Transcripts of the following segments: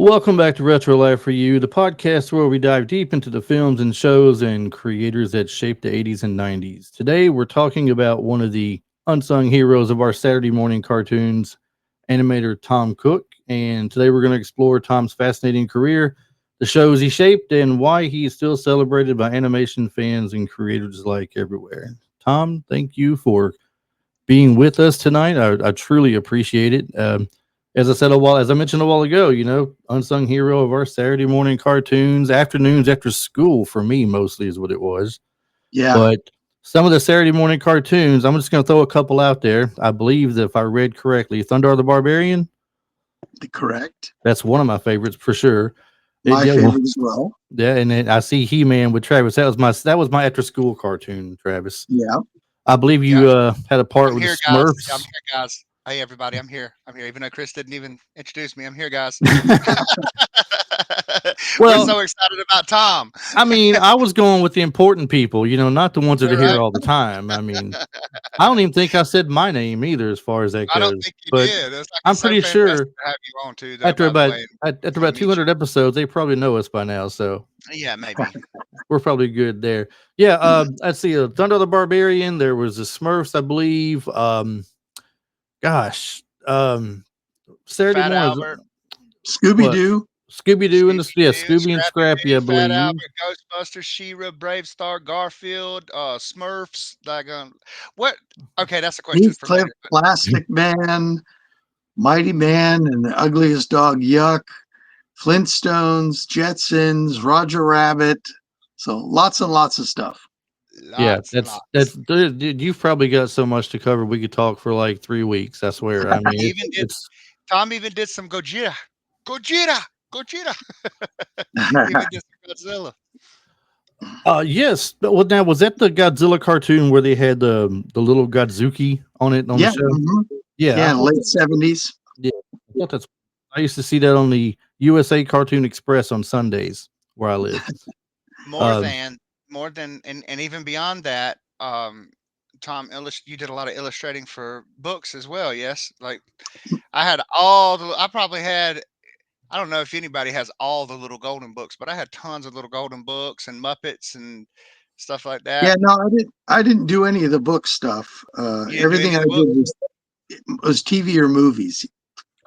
Welcome back to Retro Life for You, the podcast where we dive deep into the films and shows and creators that shaped the 80s and 90s. Today, we're talking about one of the unsung heroes of our Saturday morning cartoons, animator Tom Cook. And today, we're going to explore Tom's fascinating career, the shows he shaped, and why he is still celebrated by animation fans and creators alike everywhere. Tom, thank you for being with us tonight. I truly appreciate it. As I mentioned a while ago, unsung hero of our Saturday morning cartoons, afternoons after school for me mostly is what it was. Yeah, But some of the Saturday morning cartoons, I'm just going to throw a couple out there. I believe that if I read correctly, Thundarr the Barbarian, correct. that's one of my favorites for sure. My Yeah, well, favorite as well. yeah, and then I see He-Man with Travis. That was my after school cartoon, Travis. Yeah. I believe Yeah, you had a part I'm with the here, guys. I'm Smurfs. here, guys. Hey, everybody, I'm here. I'm here. Even though Chris didn't even introduce me, I'm here, guys. We're Well, so excited about Tom. I mean, I was going with the important people, not the ones that All are here right. all the time. I mean, I don't even think I said my name either, as far as that I don't goes. think you But did. It's like I'm it's so pretty sure fantastic to have you on too, though. after By the about way, after fun to about meet you. 200 episodes, they probably know us by now. So Yeah, maybe. we're probably good there. Yeah. Let's see. Thunder the Barbarian. There was the Smurfs, I believe. Gosh. Saturday Fat mornings. Albert, Scooby What? Doo. Scooby Doo and Scooby the yeah, Doo, Scooby and Scrappy Scrappy, Doo, I Fat believe. Albert, Ghostbusters, She-Ra, Brave Star, Garfield, Smurfs. What? Okay, that's a question for Heathcliff, later. But Plastic Man, Mighty Man, and the Ugliest Dog, Yuck. Flintstones, Jetsons, Roger Rabbit. So lots and lots of stuff. Yeah, lots and that's lots. dude, you've probably got so much to cover. We could talk for like 3 weeks. I swear. I mean, Even did Tom even did some Gojira. Gojira. Gojira. Even did some Godzilla. yes. Well, now was that the Godzilla cartoon where they had the little Godzuki on it on the Yeah. show? Mhm. Yeah, Yeah, late 70s. yeah, I thought that's. I used to see that on the USA Cartoon Express on Sundays where I lived. More Um, than more than and even beyond that, Tom you did a lot of illustrating for books as well, yes? Like I probably had I don't know if anybody has all the little golden books, but I had tons of little golden books and Muppets and stuff like Yeah, that. no, I didn't do any of the book stuff. You didn't do Everything any I of the did books? was TV or movies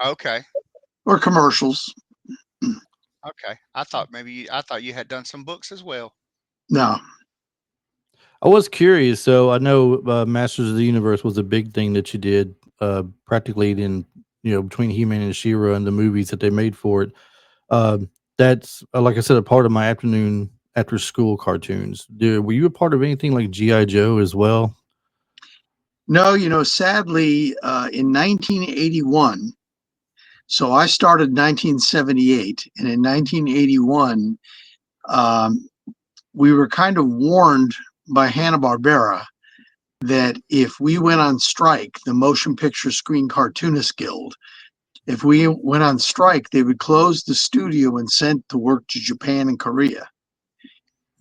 Okay. or commercials. Okay. I thought you had done some books as well. No. I was curious. So I know Masters of the Universe was a big thing that you did, practically in between He-Man and She-Ra and the movies that they made for it. That's like I said, a part of my afternoon after school cartoons. Were you a part of anything like GI Joe as well? No, sadly, in 1981, so I started 1978, and in 1981, um, we were kind of warned by Hanna-Barbera that if we went on strike, the Motion Picture Screen Cartoonist Guild, if we went on strike, they would close the studio and send the work to Japan and Korea.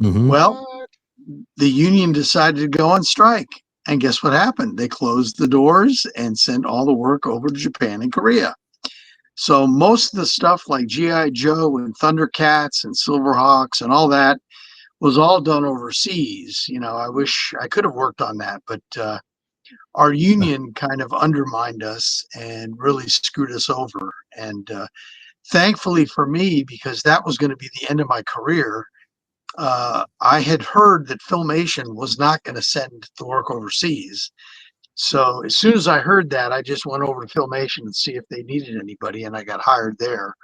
Mm-hmm. Well, What? the union decided to go on strike. And guess what happened? They closed the doors and sent all the work over to Japan and Korea. So most of the stuff like G.I. Joe and Thundercats and Silverhawks and all that was all done overseas. I wish I could have worked on that, but our union kind of undermined us and really screwed us over. And thankfully for me, because that was going to be the end of my career, I had heard that Filmation was not going to send the work overseas. So as soon as I heard that, I just went over to Filmation and see if they needed anybody, and I got hired there.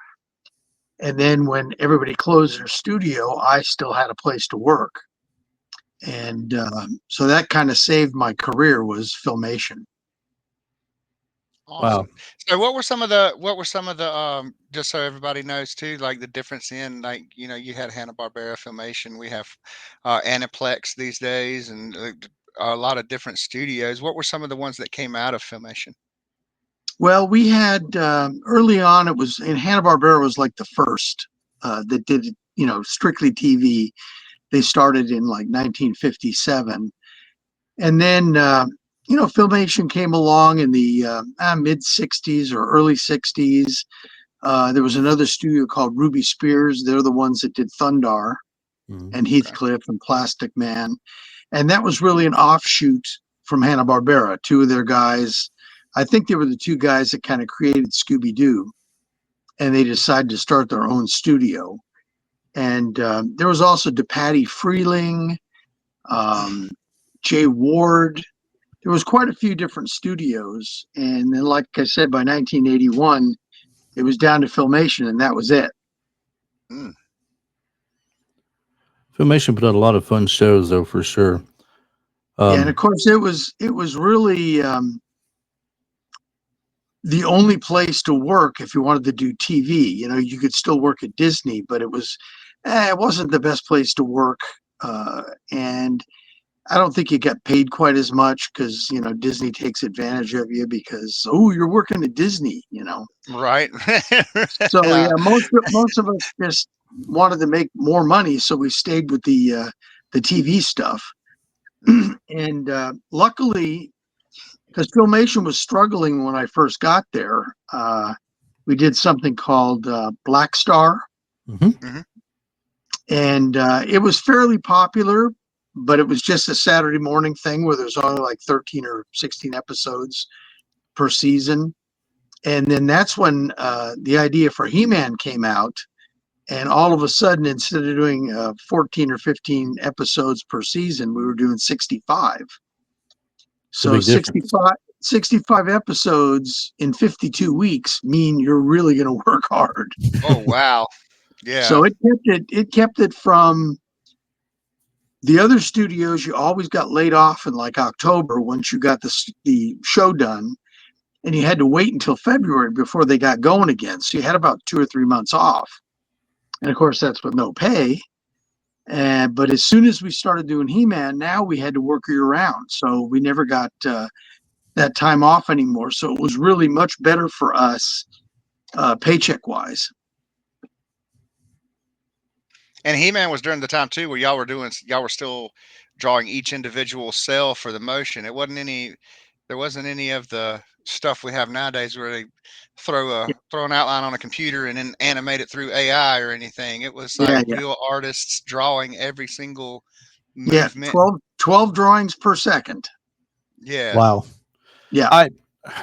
And then when everybody closed their studio, I still had a place to work, and so that kind of saved my career was Filmation. Wow. Awesome. So what were some of the just so everybody knows too, like the difference in like, you had Hanna-Barbera Filmation, we have Aniplex these days and a lot of different studios. What were some of the ones that came out of Filmation? Well, we had early on. It was in Hanna-Barbera was like the first that did strictly TV. They started in like 1957, and then Filmation came along in the mid 60s or early 60s. There was another studio called Ruby Spears. They're the ones that did Thundarr and Heathcliff and Plastic Man. And that was really an offshoot from Hanna-Barbera. Two of their guys, I think they were the two guys that kind of created Scooby-Doo, and they decided to start their own studio. And there was also DePatty Freeling, Jay Ward. There was quite a few different studios. And then, like I said, by 1981, it was down to Filmation, and that was it. Filmation put out a lot of fun shows, though, for sure. And of course, it was really the only place to work if you wanted to do TV. You know, you could still work at Disney, but it wasn't the best place to work. And I don't think you got paid quite as much because, you know, Disney takes advantage of you because, oh, you're working at Disney, you know. Right. So yeah, most of us just wanted to make more money, so we stayed with the TV stuff. And luckily, because Filmation was struggling when I first got there, we did something called Black Star, and it was fairly popular, but it was just a Saturday morning thing where there's only like 13 or 16 episodes per season. And then that's when the idea for He-Man came out. And all of a sudden, instead of doing 14 or 15 episodes per season, we were doing 65. So 65 episodes in 52 weeks mean you're really going to work hard. Oh, wow. Yeah. So it kept it from the other studios. You always got laid off in like October once you got the show done, and you had to wait until February before they got going again. So you had about 2 or 3 months off. And of course, that's with no pay. But as soon as we started doing He-Man, now we had to work year round. So we never got that time off anymore. So it was really much better for us paycheck wise. And He-Man was during the time too where y'all were still drawing each individual cell for the motion. There wasn't any of the stuff we have nowadays where they throw an outline on a computer and then animate it through AI or anything. It was like real artists drawing every single movement. 12 drawings per second. Yeah. Wow. Yeah.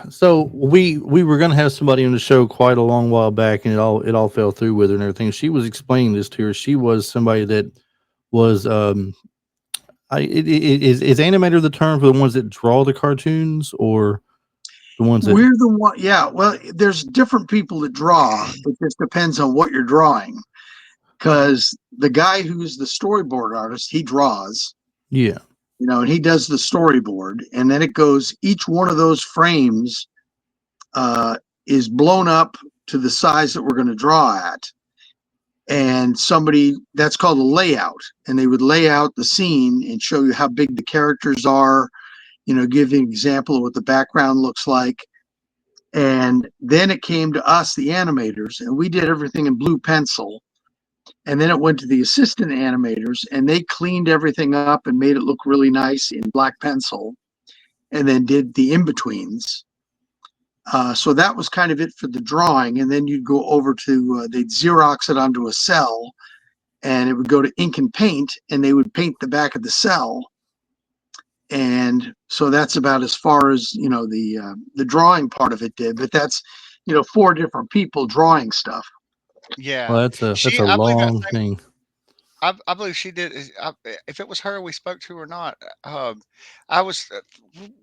So we were going to have somebody on the show quite a long while back, and it all fell through with her and everything. She was explaining this to her. She was somebody that was is animator the term for the ones that draw the cartoons, or the ones that we're the one? Yeah. Well, there's different people that draw. It just depends on what you're drawing. Because the guy who's the storyboard artist, he draws. Yeah. You know, and he does the storyboard, and then it goes, each one of those frames is blown up to the size that we're going to draw at. And that's called a layout. And they would lay out the scene and show you how big the characters are, you know, give you an example of what the background looks like. And then it came to us, the animators, and we did everything in blue pencil. And then it went to the assistant animators, and they cleaned everything up and made it look really nice in black pencil, and then did the in-betweens. So that was kind of it for the drawing. And then you'd go over to, they'd Xerox it onto a cell, and it would go to ink and paint, and they would paint the back of the cell. And so that's about as far as, you know, the drawing part of it did. But that's, you know, 4 different people drawing stuff. Yeah. Well, that's a long thing. I believe she did. If it was her we spoke to or not,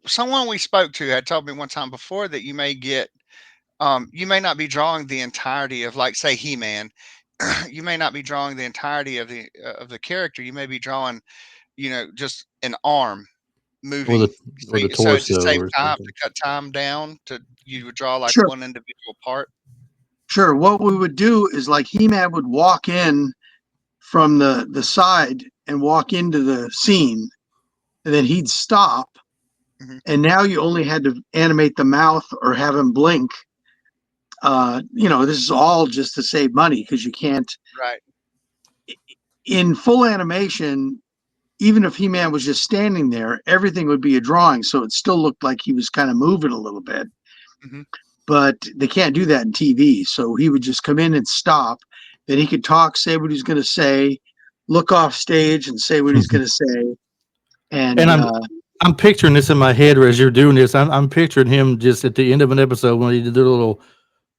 someone we spoke to had told me one time before that you may not be drawing the entirety of, like, say, He-Man. You may not be drawing the entirety of the character. You may be drawing, you know, just an arm moving, or the so to torso, save or time, something. to cut time down, you would draw like Sure. one individual part. Sure. What we would do is, like, He-Man would walk in from the side and walk into the scene, and then he'd stop. And now you only had to animate the mouth or have him blink. You know, this is all just to save money, because you can't. Right. In full animation, even if He-Man was just standing there, everything would be a drawing, so it still looked like he was kind of moving a little bit. but they can't do that in TV. So he would just come in and stop. Then he could talk, say what he's going to say, look off stage and say what he's going to say. And And I'm picturing this in my head as you're doing this. I'm picturing him just at the end of an episode when he did their little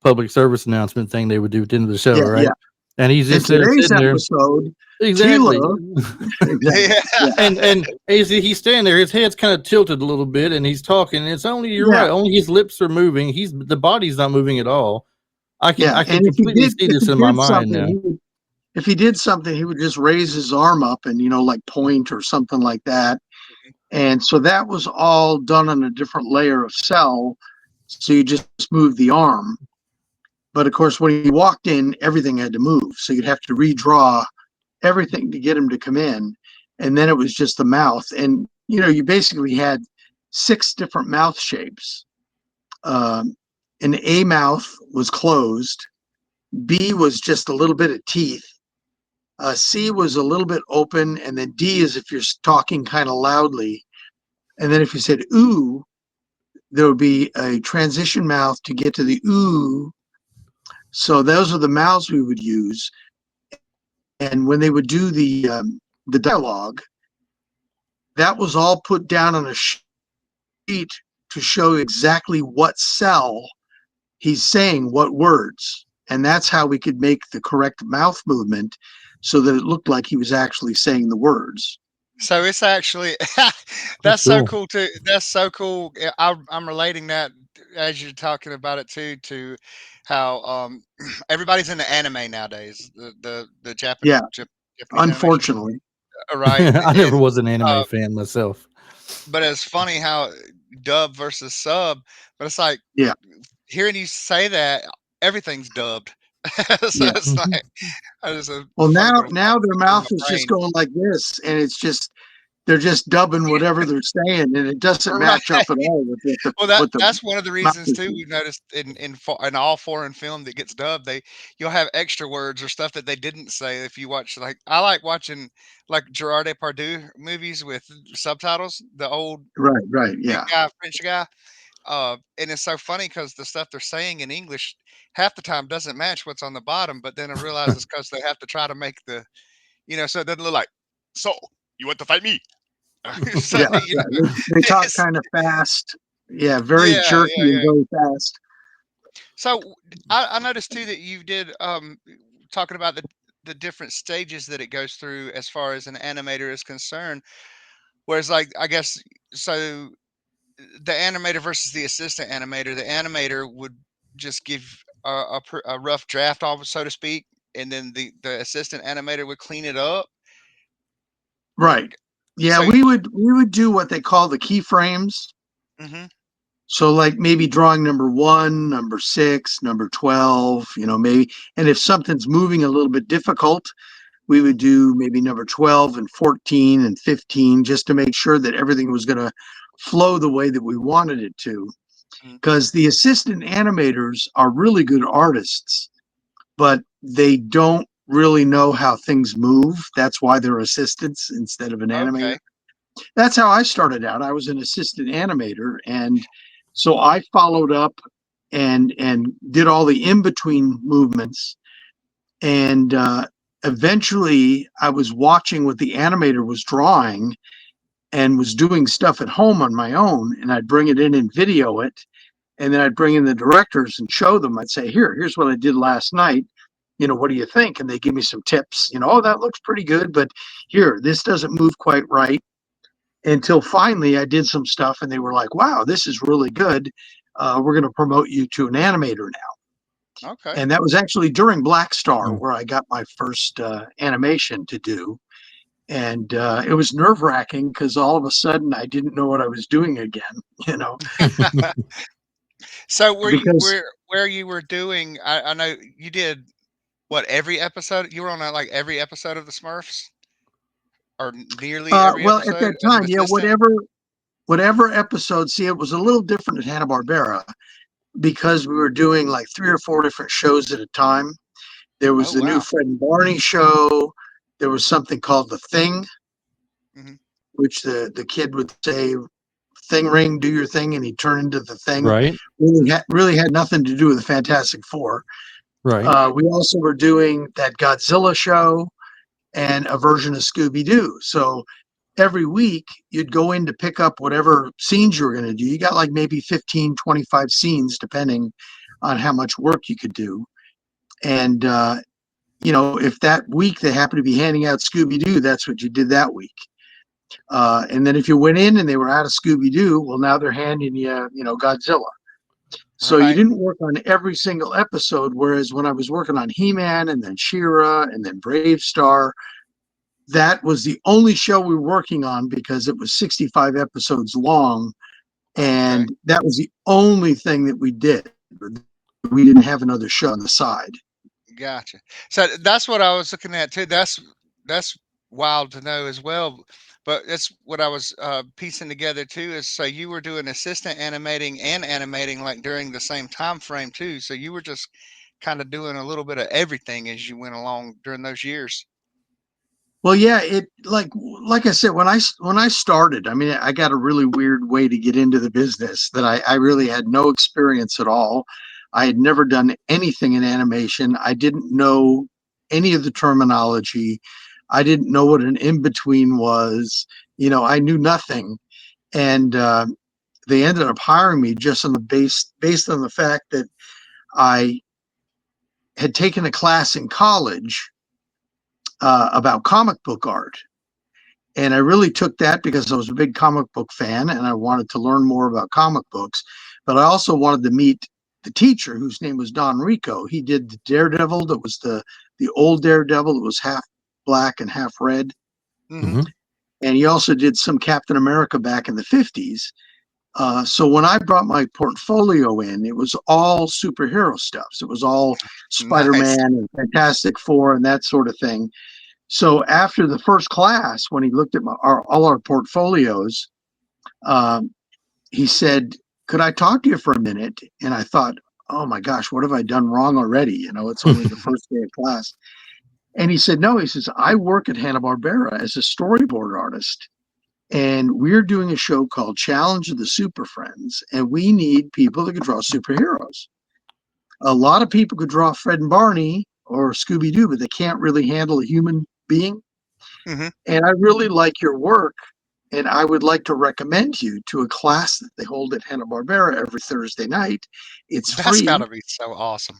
public service announcement thing they would do at the end of the show, yeah, right? yeah. And he's In just there today's sitting there. episode, Exactly. Tila, exactly. Yeah. And he's standing there, his head's kind of tilted a little bit, and he's talking. And it's only you're Yeah. right, only his lips are moving. The body's not moving at all. I can And completely see this in my mind now. If he did something, he would just raise his arm up and like point or something like that. And so that was all done on a different layer of cell. So you just move the arm. But of course, when he walked in, everything had to move. So you'd have to redraw everything to get him to come in. And then it was just the mouth. And, you basically had 6 different mouth shapes. An A mouth was closed. B was just a little bit of teeth. C was a little bit open. And then D is if you're talking kind of loudly. And then if you said ooh, there would be a transition mouth to get to the ooh. So those are the mouths we would use. And when they would do the dialogue, that was all put down on a sheet to show exactly what cell he's saying what words. And that's how we could make the correct mouth movement so that it looked like he was actually saying the words. So it's actually that's so cool too. That's so cool. I'm relating that as you're talking about it too to how everybody's into anime nowadays. The Yeah, Japanese animation, unfortunately. right? I never And was an anime fan myself. but it's funny how dub versus sub. But it's like Yeah, hearing you say that everything's dubbed. So yeah. it's like it's a Well, funny little now thought their in my mouth is just brain. going like this, and it's just they're just dubbing whatever they're saying, and it doesn't match Right. up at all with Well, what the that's one of the mouth reasons is too. doing. We've noticed in all foreign film that gets dubbed, you'll have extra words or stuff that they didn't say. If you watch, like, I like watching like Gerard Depardieu movies with subtitles. The old Right, big yeah. guy, French guy. And it's so funny because the stuff they're saying in English half the time doesn't match what's on the bottom. But then I realize it's because they have to try to make so it doesn't look like. So you want to fight me? So, Yeah, yeah. They talk it's, kind of fast. Yeah, very yeah, jerky yeah, and yeah. very fast. So I noticed too that you did talking about the different stages that it goes through as far as an animator is concerned. Whereas, like, I guess so, the animator versus the assistant animator. The animator would just give a rough draft, off, so to speak, and then the assistant animator would clean it up. Right. Yeah, So, we would do what they call the keyframes. hmm So like maybe drawing number 1, number 6, number 12, maybe. And if something's moving a little bit difficult, we would do maybe number 12 and 14 and 15 just to make sure that everything was going to flow the way that we wanted it to. Because the assistant animators are really good artists, but they don't really know how things move. That's why they're assistants instead of an animator. okay, That's how I started out. I was an assistant animator, and so I followed up and did all the in between movements. And eventually, I was watching what the animator was drawing and was doing stuff at home on my own, and I'd bring it in and video it, and then I'd bring in the directors and show them. I'd say, here's what I did last night. What do you think? And they give me some tips. Oh, that looks pretty good, but here, this doesn't move quite right. Until finally I did some stuff and they were like, wow, this is really good. We're going to promote you to an animator now. okay. And that was actually during Black Star Mm. where I got my first animation to do. And it was nerve wracking because all of a sudden I didn't know what I was doing again, So because where you were doing? I know you did what every episode. You were on like every episode of the Smurfs, or nearly every well, at episode that as an time, yeah, assistant. whatever episode, see, it was a little different at Hanna-Barbera because we were doing like 3 or 4 different shows at a time. There was Oh the new wow. Fred and Barney show. There was something called The Thing, hmm which the kid would say thing ring, do your thing, and he'd turn into the thing. Right. Really had nothing to do with the Fantastic Four. Right. We also were doing that Godzilla show and a version of Scooby-Doo. So every week you'd go in to pick up whatever scenes you were going to do. You got like maybe 15, 25 scenes, depending on how much work you could do. And, if that week they happened to be handing out Scooby-Doo, that's what you did that week. And then if you went in and they were out of Scooby-Doo, well, now they're handing you, Godzilla. So you Right. didn't work on every single episode, whereas when I was working on He-Man and then She-Ra and then Brave Star, that was the only show we were working on because it was 65 episodes long, Okay. and that was the only thing that we did. We didn't have another show on the side. Gotcha. So that's what I was looking at too. That's wild to know as well. But that's what I was piecing together too. Is so you were doing assistant animating and animating like during the same time frame too. So you were just kind of doing a little bit of everything as you went along during those years. Well, yeah, it like I said, when I started, I mean, I got a really weird way to get into the business that I really had no experience at all. I had never done anything in animation. I didn't know any of the terminology. I didn't know what an in-between was. I knew nothing. And they ended up hiring me just on the based on the fact that I had taken a class in college about comic book art. And I really took that because I was a big comic book fan and I wanted to learn more about comic books. But I also wanted to meet the teacher, whose name was Don Rico. He did the Daredevil, that was the old Daredevil that was half black and half red. Hmm. Hmm. And he also did some Captain America back in the 50s. So when I brought my portfolio in, it was all superhero stuff. So it was all Nice. Spider-Man and Fantastic Four and that sort of thing. So after the first class, when he looked at all our portfolios, um, he said, "Could I talk to you for a minute?" And I thought, "Oh my gosh, what have I done wrong already? It's only the first day of class." And he said, "No," he says, "I work at Hanna-Barbera as a storyboard artist, and we're doing a show called Challenge of the Super Friends, and we need people that can draw superheroes. A lot of people could draw Fred and Barney or Scooby-Doo, but they can't really handle a human being. Hmm. And I really like your work, and I would like to recommend you to a class that they hold at Hanna-Barbera every Thursday night. It's That's got free, to be so awesome.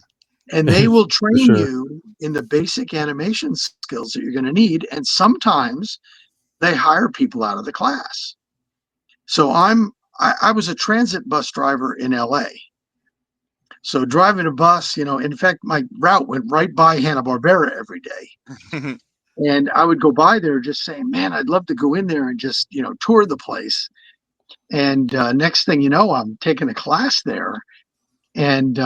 and they will For train sure. you in the basic animation skills that you're going to need. And sometimes they hire people out of the class. So I was a transit bus driver in LA. So driving a bus, in fact, my route went right by Hanna-Barbera every day. And I would go by there just saying, man, I'd love to go in there and just, tour the place. And next thing you know, I'm taking a class there. And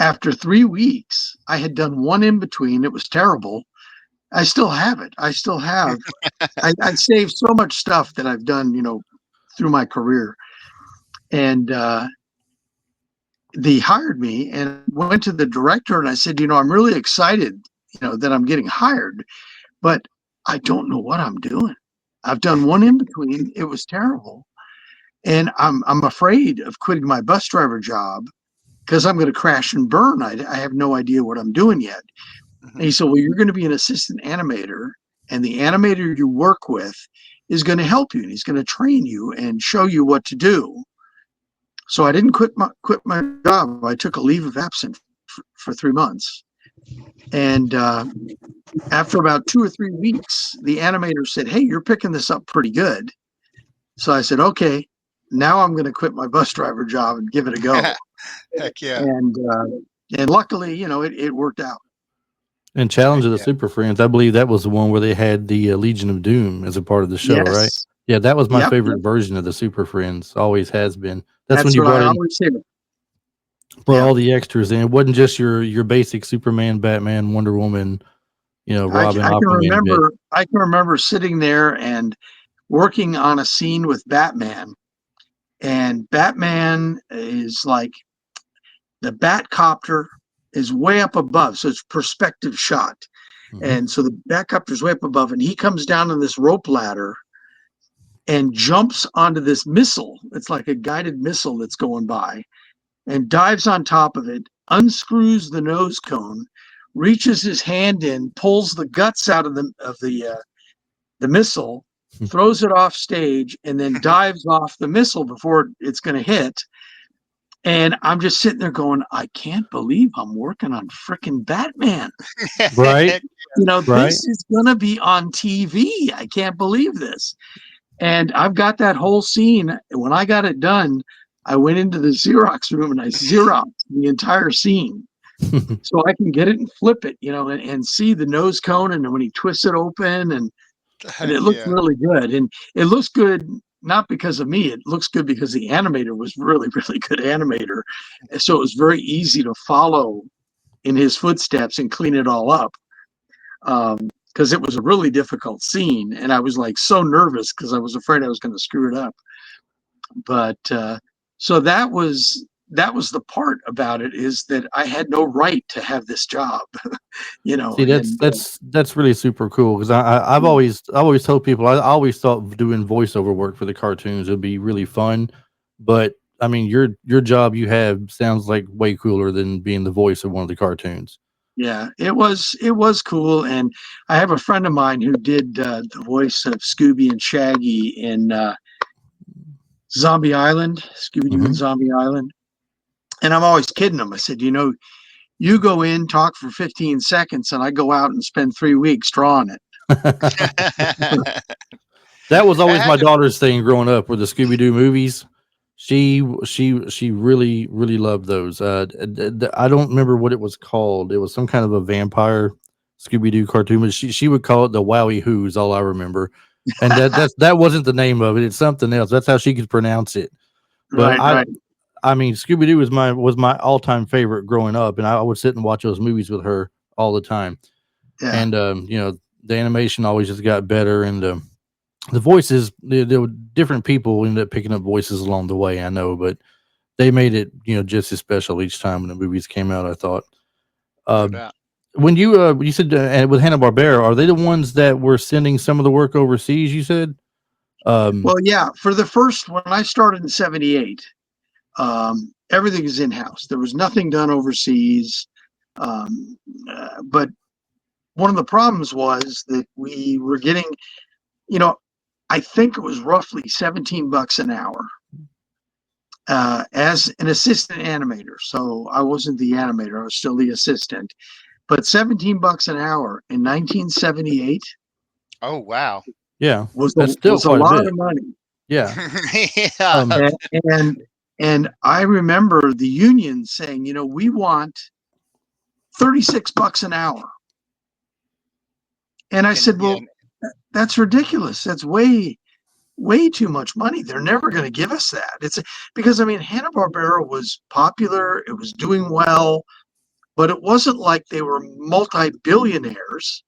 after 3 weeks, I had done one in between. It was terrible. I still have it. I still have. I saved so much stuff that I've done, through my career. And they hired me and went to the director and I said, I'm really excited, that I'm getting hired, but I don't know what I'm doing. I've done one in between. It was terrible. And I'm afraid of quitting my bus driver job because I'm going to crash and burn. I have no idea what I'm doing yet. And he said, well, you're going to be an assistant animator, and the animator you work with is going to help you, and he's going to train you and show you what to do. So I didn't quit my job. I took a leave of absence for 3 months. And after about 2 or 3 weeks, the animator said, hey, you're picking this up pretty good. So I said, okay, now I'm going to quit my bus driver job and give it a go. Heck yeah. And luckily, it worked out. And Challenge Heck of the yeah. Super Friends, I believe that was the one where they had the Legion of Doom as a part of the show, right? Yes. Yeah, that was my Yep. favorite version of the Super Friends. Always has been. That's when That's you what I brought always say. brought Yeah. all the extras in. It wasn't just your basic Superman, Batman, Wonder Woman, Robin, I can Aquaman bit. remember sitting there and working on a scene with Batman. And Batman is like, the Batcopter is way up above. So it's perspective shot. Mhm. And so the Batcopter is way up above, and he comes down on this rope ladder. and jumps onto this missile. It's like a guided missile that's going by, and dives on top of it, unscrews the nose cone, reaches his hand in, pulls the guts out of the missile, throws it off stage, and then dives off the missile before it's going to hit. And I'm just sitting there going, I can't believe I'm working on frickin' Batman. Right. Right. This is going to be on TV. I can't believe this. And I've got that whole scene. When I got it done, I went into the Xerox room and I Xeroxed the entire scene so I can get it and flip it, and see the nose cone, and when he twists it open, and it looks Yeah. really good. And it looks good not because of me. It looks good because the animator was really, really good animator. And so it was very easy to follow in his footsteps and clean it all up. Because it was a really difficult scene, and I was like so nervous because I was afraid I was going to screw it up. But so that was the part about it, is that I had no right to have this job. See, that's really super cool, because I've always told people, I always thought doing voiceover work for the cartoons would be really fun, but I mean your job you have sounds like way cooler than being the voice of one of the cartoons. Yeah, it was cool. And I have a friend of mine who did the voice of Scooby and Shaggy in Zombie Island, Scooby-Doo and Zombie Island. And I'm always kidding him. I said, you go in, talk for 15 seconds, and I go out and spend 3 weeks drawing it. That was always my daughter's thing growing up, with the Scooby-Doo movies. She really, really loved those. I don't remember what it was called. It was some kind of a vampire Scooby-Doo cartoon, but she would call it the Wowie Who's, all I remember. And that wasn't the name of it. It's something else. That's how she could pronounce it. But Right. I mean, Scooby-Doo was my all-time favorite growing up, and I would sit and watch those movies with her all the time. Yeah. And the animation always just got better, and the voices, there were different people ended up picking up voices along the way, I know, but they made it, just as special each time when the movies came out, I thought. No doubt. When you said with Hanna-Barbera, are they the ones that were sending some of the work overseas, you said? Well, yeah, for the first, when I started in 78, everything is in-house. There was nothing done overseas. But one of the problems was that we were getting, I think it was roughly $17 an hour as an assistant animator. So I wasn't the animator, I was still the assistant. But $17 an hour in 1978. Oh, wow. Yeah, was that's still was a quite a lot bit. of money. Yeah. Yeah. And I remember the union saying, we want $36 an hour. And I said, well, that's ridiculous. That's way, way too much money. They're never going to give us that. It's because, Hanna-Barbera was popular. It was doing well, but it wasn't like they were multi-billionaires.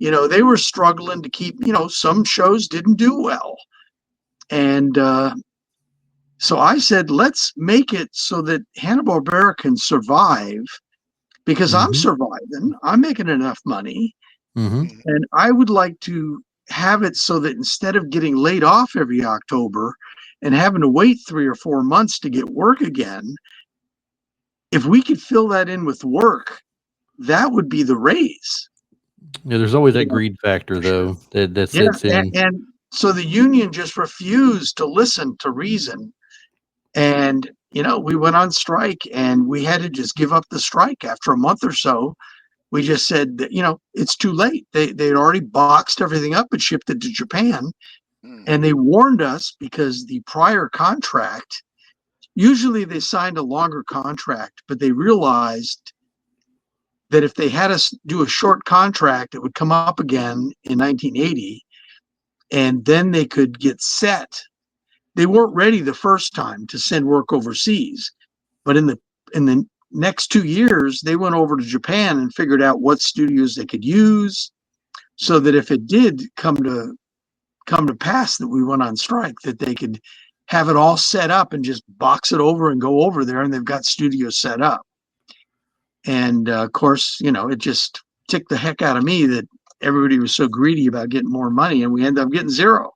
They were struggling to keep, some shows didn't do well. And so I said, let's make it so that Hanna-Barbera can survive, because I'm surviving. I'm making enough money. And I would like to have it so that instead of getting laid off every October and having to wait 3 or 4 months to get work again, if we could fill that in with work, that would be the raise. Yeah, there's always that greed factor, though, that sets in. And so the union just refused to listen to reason. And, we went on strike, and we had to just give up the strike after a month or so. We just said that, it's too late. They'd already boxed everything up and shipped it to Japan. And they warned us, because the prior contract, usually they signed a longer contract, but they realized that if they had us do a short contract, it would come up again in 1980, and then they could get set. They weren't ready the first time to send work overseas, but in the next 2 years, they went over to Japan and figured out what studios they could use, so that if it did come to pass that we went on strike, that they could have it all set up and just box it over and go over there, and they've got studios set up. And of course, it just ticked the heck out of me that everybody was so greedy about getting more money, and we ended up getting zero.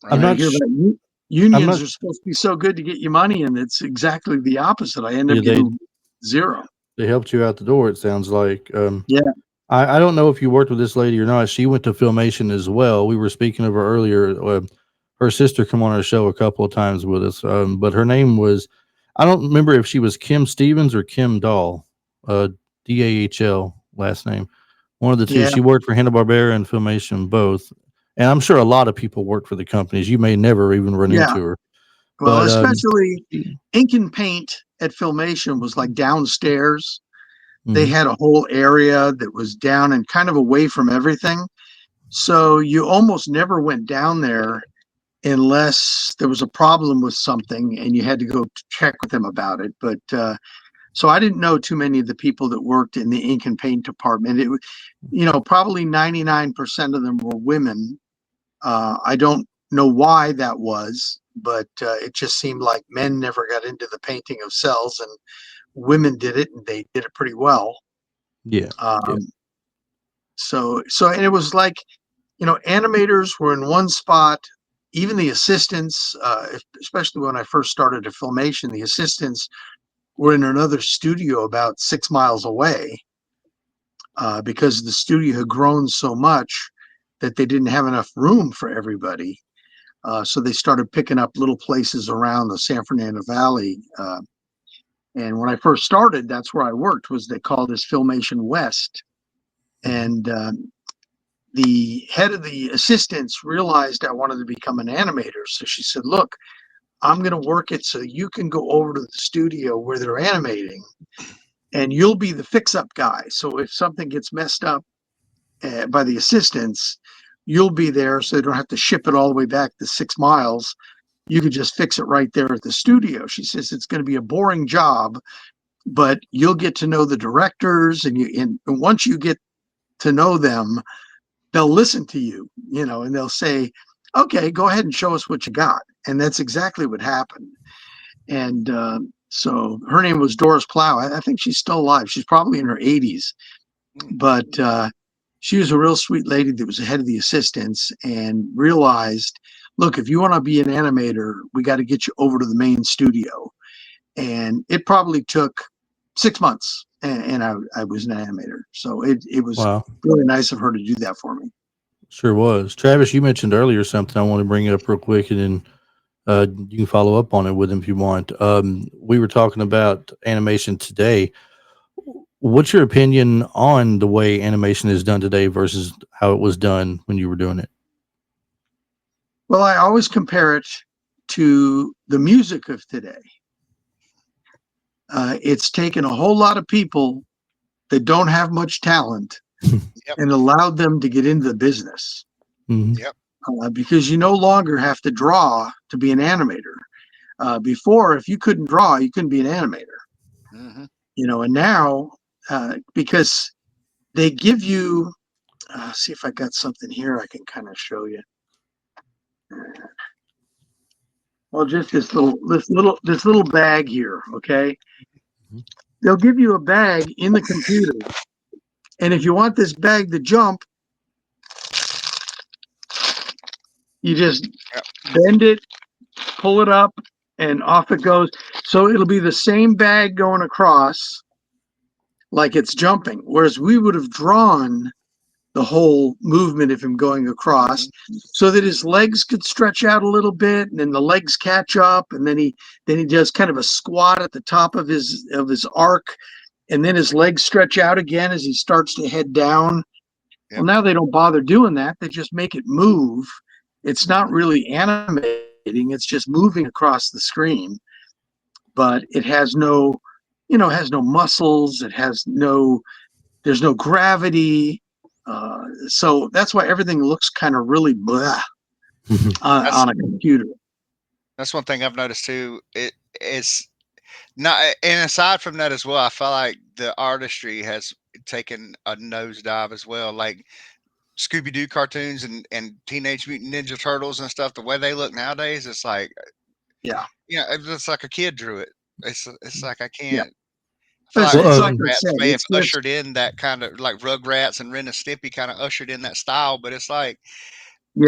I'm not. Hear Sh- that I'm unions not. are supposed to be so good to get you money, and it's exactly the opposite. I end up Yeah, getting zero. they helped you out the door. It sounds like. Yeah, I don't know if you worked with this lady or not. She went to Filmation as well. We were speaking of her earlier. Her sister come on our show a couple of times with us, but her name was, I don't remember if she was Kim Stevens or Kim Dahl, Dahl last name, one of the two. yeah, She worked for Hanna-Barbera and Filmation both, and I'm sure a lot of people worked for the companies. You may never even run yeah. into her, Well, but especially ink and paint at Filmation was like downstairs. They mhm, had a whole area that was down and kind of away from everything. So you almost never went down there unless there was a problem with something and you had to go check with them about it. But so I didn't know too many of the people that worked in the ink and paint department. Probably 99% of them were women. I don't know why that was, but it just seemed like men never got into the painting of cells and women did it and they did it pretty well. yeah, yeah, Um, and it was like, animators were in one spot. Even the assistants, especially when I first started at Filmation, the assistants were in another studio about 6 miles away because the studio had grown so much that they didn't have enough room for everybody. So they started picking up little places around the San Fernando Valley. And when I first started, that's where I worked. Was they called this Filmation West, and the head of the assistants realized I wanted to become an animator. So she said, "Look, I'm going to work it so you can go over to the studio where they're animating, and you'll be the fix-up guy. So if something gets messed up by the assistants, you'll be there, so they don't have to ship it all the way back the 6 miles. You could just fix it right there at the studio." She says it's going to be a boring job, but you'll get to know the directors, and once you get to know them, they'll listen to you, and they'll say, "Okay, go ahead and show us what you got." And that's exactly what happened. And so her name was Doris Plow. I think she's still alive. She's probably in her 80s, but she was a real sweet lady that was the head of the assistants and realized, look, if you want to be an animator, we got to get you over to the main studio. And it probably took 6 months, and I was an animator. So it was wow. really nice of her to do that for me. Sure was. Travis, you mentioned earlier something I want to bring up real quick, and then you can follow up on it with him if you want. We were talking about animation today. What's your opinion on the way animation is done today versus how it was done when you were doing it? Well, I always compare it to the music of today. It's taken a whole lot of people that don't have much talent Yep. and allowed them to get into the business Mhm. Yep. because you no longer have to draw to be an animator. Before, if you couldn't draw, you couldn't be an animator. Hmm. And now because they give you, see if I got something here I can kind of show you. Well, just this little bag here, okay? Mhm. They'll give you a bag in the computer, and if you want this bag to jump, you just Yep. bend it, pull it up, and off it goes. So it'll be the same bag going across like it's jumping. Whereas we would have drawn the whole movement of him going across so that his legs could stretch out a little bit and then the legs catch up, and then he does kind of a squat at the top of his arc, and then his legs stretch out again as he starts to head down. Well, Yep. now they don't bother doing that. They just make it move. It's not really animating, it's just moving across the screen, but it has no muscles. There's no gravity. So that's why everything looks kind of really blah That's on a computer. that's one thing I've noticed too. It's not, and aside from that as well, I feel like the artistry has taken a nosedive as well. Like Scooby-Doo cartoons and Teenage Mutant Ninja Turtles and stuff. The way they look nowadays, it's like, Yeah, it's like a kid drew it. It's like I yeah. can't. I feel But like Well, it's like I Rugrats said, may have it's just ushered in that kind of, like Rugrats and Ren and Stimpy kind of ushered in that style, but it's like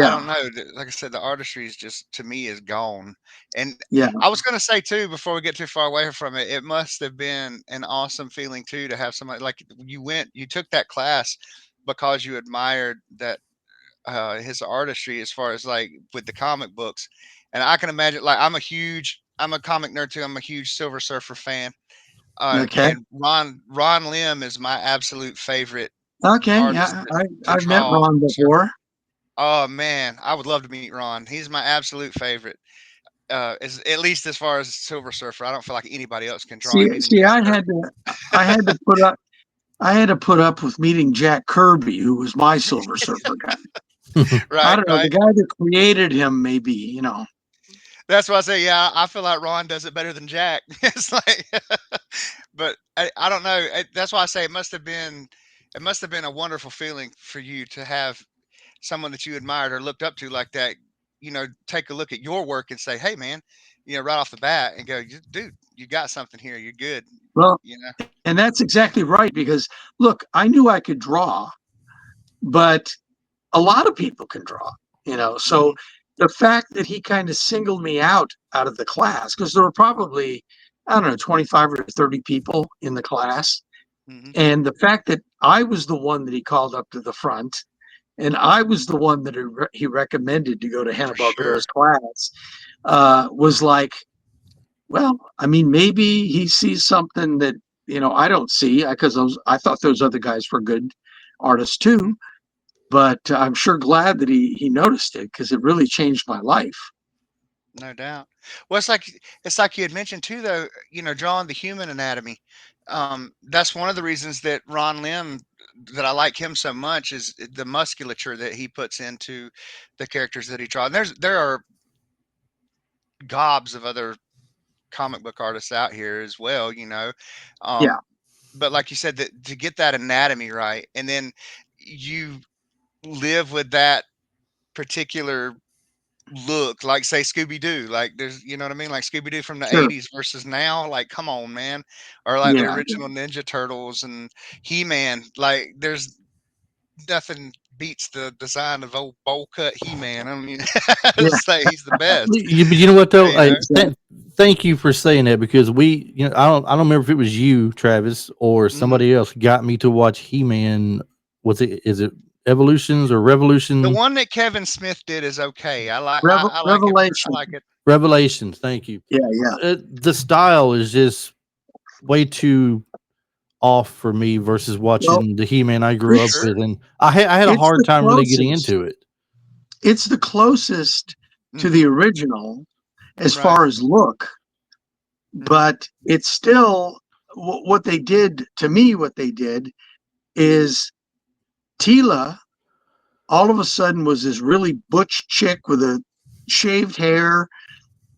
I Yeah, don't know. Like I said, the artistry is just to me is gone. And yeah. I was going to say too, before we get too far away from it, it must have been an awesome feeling too to have somebody like you took that class because you admired that his artistry as far as like with the comic books. And I can imagine, like I'm a comic nerd too. I'm a huge Silver Surfer fan. Okay, And Ron Lim is my absolute favorite okay. artist Yeah, to I've met draw Ron Surfer. before. Oh man, I would love to meet Ron. He's my absolute favorite. Is at least as far as Silver Surfer. I don't feel like anybody else can draw him even See, just better. I had to put up, I had to put up with meeting Jack Kirby, who was my Silver Surfer guy. I Right, don't know, the right. guy that created him, maybe, you know. That's why I say, yeah, I feel like Ron does it better than Jack. It's like, but I don't know. That's why I say it must have been a wonderful feeling for you to have someone that you admired or looked up to like that. Take a look at your work and say, hey, man, right off the bat and go, dude, you got something here. You're good. Well, You know. and that's exactly right because look, I knew I could draw, but a lot of people can draw, you know. So Hmm. the fact that he kind of singled me out of the class, because there were probably, I don't know, 25 or 30 people in the class. Hmm. And the fact that I was the one that he called up to the front, and I was the one that he recommended to go to For sure. Hanna-Barbera's class, was like, well, I mean, maybe he sees something that, you know, I don't see, because I thought those other guys were good artists Hmm. too. But I'm sure glad that he noticed it because it really changed my life. No doubt. Well, it's like you had mentioned too, though. Drawing the human anatomy. That's one of the reasons that Ron Lim, that I like him so much, is the musculature that he puts into the characters that he draws. And there are gobs of other comic book artists out here as well. Yeah, But like you said, that to get that anatomy right, and then you live with that particular look, like say Scooby-Doo, like there's you know what I mean, like Scooby-Doo from the sure. 80s versus now, like come on, man. Or like the Yeah, original Ninja Turtles and He-Man, like there's nothing beats the design of old bowl cut He-Man. I mean, I yeah, just say he's the best. You know what though? You know. Thank you for saying that because I don't remember if it was you, Travis, or Mhm. somebody else got me to watch He Man. Is it Evolutions or The Revolution? one that Kevin Smith did is okay. I like it. I Revelation. like it. Revelations. Thank you. Yeah, yeah. The style is just way too off for me versus Well, watching the He Man I For grew up it's with, sure. and I had a it's hard the time really getting closest. into it. It's the closest to Hmm. the original as Right. far as look, Hmm. but it's still what they did to me. What they did is Tila all of a sudden was this really butch chick with a shaved hair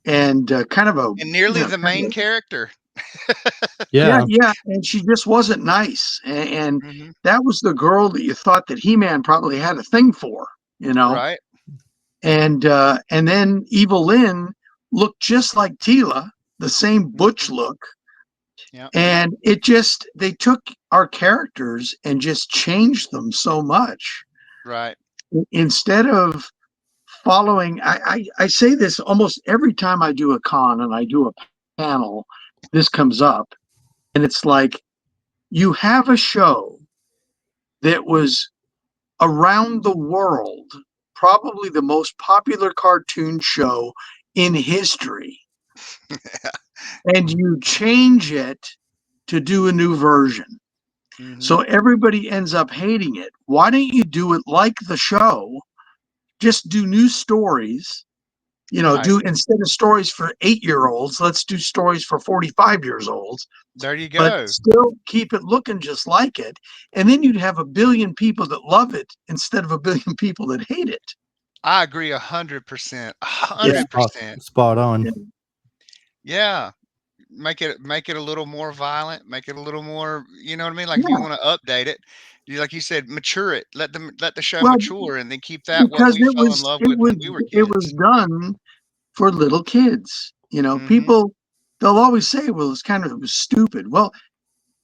and kind of a, And you nearly know, the kind main of, character. yeah, Yeah, yeah, and she just wasn't nice, and Hmm. that was the girl that you thought that He-Man probably had a thing for, you know, Right. and then Evil Lynn looked just like Tila, the same butch Hmm. look, Yeah. and it just they took our characters and just changed them so much Right. instead of following. I say this almost every time I do a con and I do a panel, this comes up, and it's like you have a show that was around the world, probably the most popular cartoon show in history, and you change it to do a new version. Hmm. So everybody ends up hating it. Why don't you do it like the show? Just do new stories. You know, Right. do instead of stories for 8-year olds, let's do stories for 45 years olds, There you but go. still keep it looking just like it. And then you'd have a billion people that love it instead of a billion people that hate it. I agree 100%. a Yeah. hundred spot percent. spot on. Yeah. Yeah. Make it a little more violent. Make it a little more. You know what I mean? Like if you Yeah. want to update it, like you said, mature it. Let the show Well, mature, and then keep that what because we fell in love with when we were it was kids. done for little kids. You know, Hmm. people they'll always say, well, it was stupid. Well,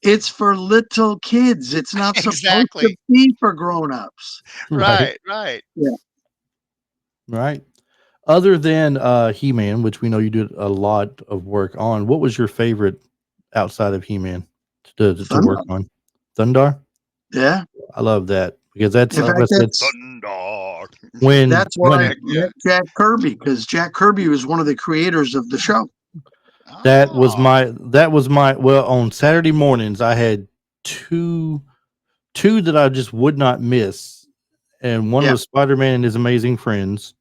it's for little kids. It's not supposed to Exactly. be for grown-ups. Right. Right. Right. Yeah. Right. Other than He-Man, which we know you did a lot of work on, what was your favorite outside of He-Man to work Thundarr. on? Thundarr? Yeah. I love that because that's In like fact, I said Thundarr. when that's where I when Heck yeah. met Jack Kirby, because Jack Kirby was one of the creators of the show. Oh. that was my well on Saturday mornings I had two that I just would not miss, and one Yeah. was Spider-Man and His Amazing Friends,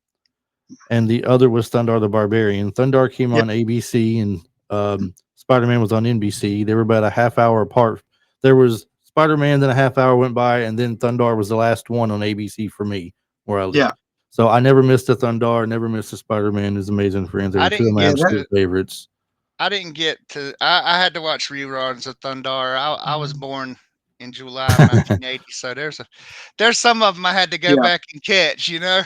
and the other was Thundarr the Barbarian. Thundarr came Yep. on ABC, and Spider-Man was on NBC. They were about a half hour apart. There was Spider-Man, then a half hour went by, and then Thundarr was the last one on ABC for me where I Yeah. lived. So I never missed a Thundarr, never missed a Spider-Man, His Amazing Friends. They I were two of didn't my Yeah. get absolute to. favorites. I didn't get to. I had to watch reruns of Thundarr. I was born in July of 1980, so there's some of them I had to go Yeah. back and catch. You know,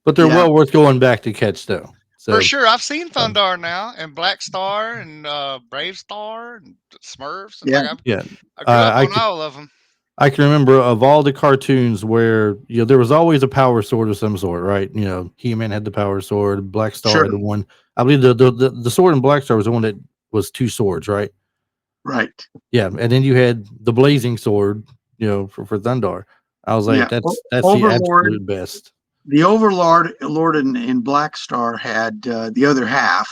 But they're Yeah. well worth going back to catch, though. for So sure. I've seen Thundarr now, and Black Star, and Brave Star, and Smurfs, and Yeah. yeah, I grew up I on all of them. I can remember of all the cartoons where there was always a power sword of some sort, right? He-Man had the power sword, Black Star Sure. had the one. I believe the sword in Black Star was the one that was two swords, right? Right. Yeah, and then you had the blazing sword, for Thundarr. I was like, Yeah. that's the Overlord. absolute best. The Overlord in Black Star had the other half,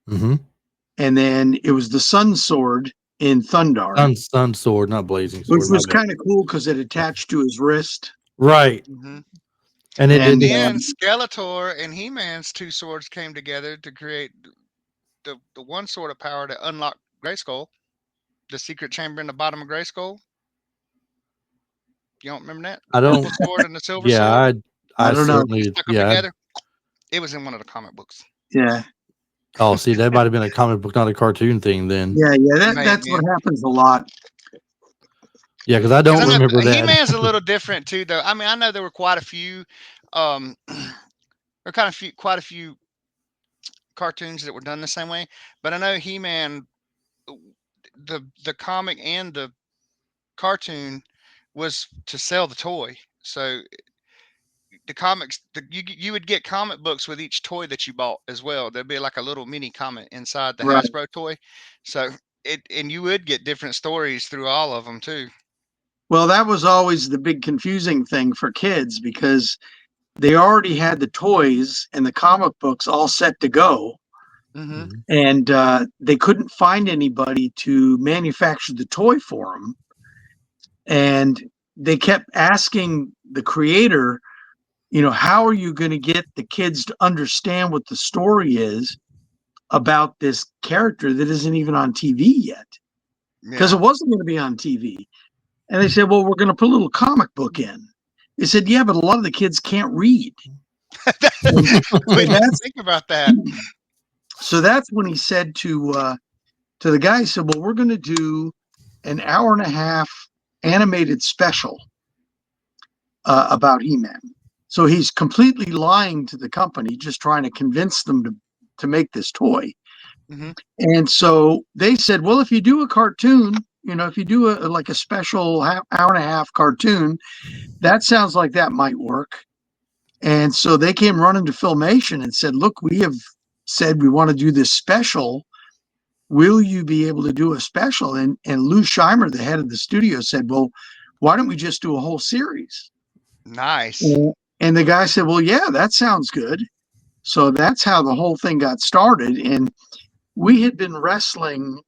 Mm-hmm. and then it was the Sun Sword in Thundarr, Sun sword, not blazing which sword. My was bad. kind of cool because it attached to his wrist. Right, Hmm. and it And And did. then Skeletor and He-Man's two swords came together to create the one sword of power to unlock Grayskull, the secret chamber in the bottom of Grayskull. You don't remember that? The I don't. purple sword and the silver Yeah, sword. I I don't know. They certainly. stuck them Yeah. together. It was in one of the comic books. Yeah. Oh, see, that might have been a comic book, not a cartoon thing. Then, Yeah. Yeah. That's Maybe. what happens a lot. yeah, because I Because I don't know remember that. He-Man's a little different too, though. I mean, I know there were quite a few, quite a few cartoons that were done the same way. But I know He-Man, the comic and the cartoon was to sell the toy. So the comics, you would get comic books with each toy that you bought as well. There'd be like a little mini comic inside the Right. Hasbro toy. So and you would get different stories through all of them too. Well, that was always the big confusing thing for kids because they already had the toys and the comic books all set to go, Hmm. Mhm. and they couldn't find anybody to manufacture the toy for them. And they kept asking the creator, how are you going to get the kids to understand what the story is about this character that isn't even on TV yet? Because Yeah. it wasn't going to be on TV. And they said, well, we're going to put a little comic book in. They said, yeah, but a lot of the kids can't read. And We so didn't that's think about that. so that's when he said to the guy, he said, well, we're going to do an hour and a half animated special about He-Man. So he's completely lying to the company, just trying to convince them to make this toy. Hmm. And so they said, well, if you do a cartoon, if you do like a special hour and a half cartoon, that sounds like that might work. And so they came running to Filmation and said, look, we have said we want to do this special. Will you be able to do a special? And Lou Scheimer, the head of the studio, said, well, why don't we just do a whole series? Nice. And the guy said, well, yeah, that sounds good. So that's how the whole thing got started. And we had been wrestling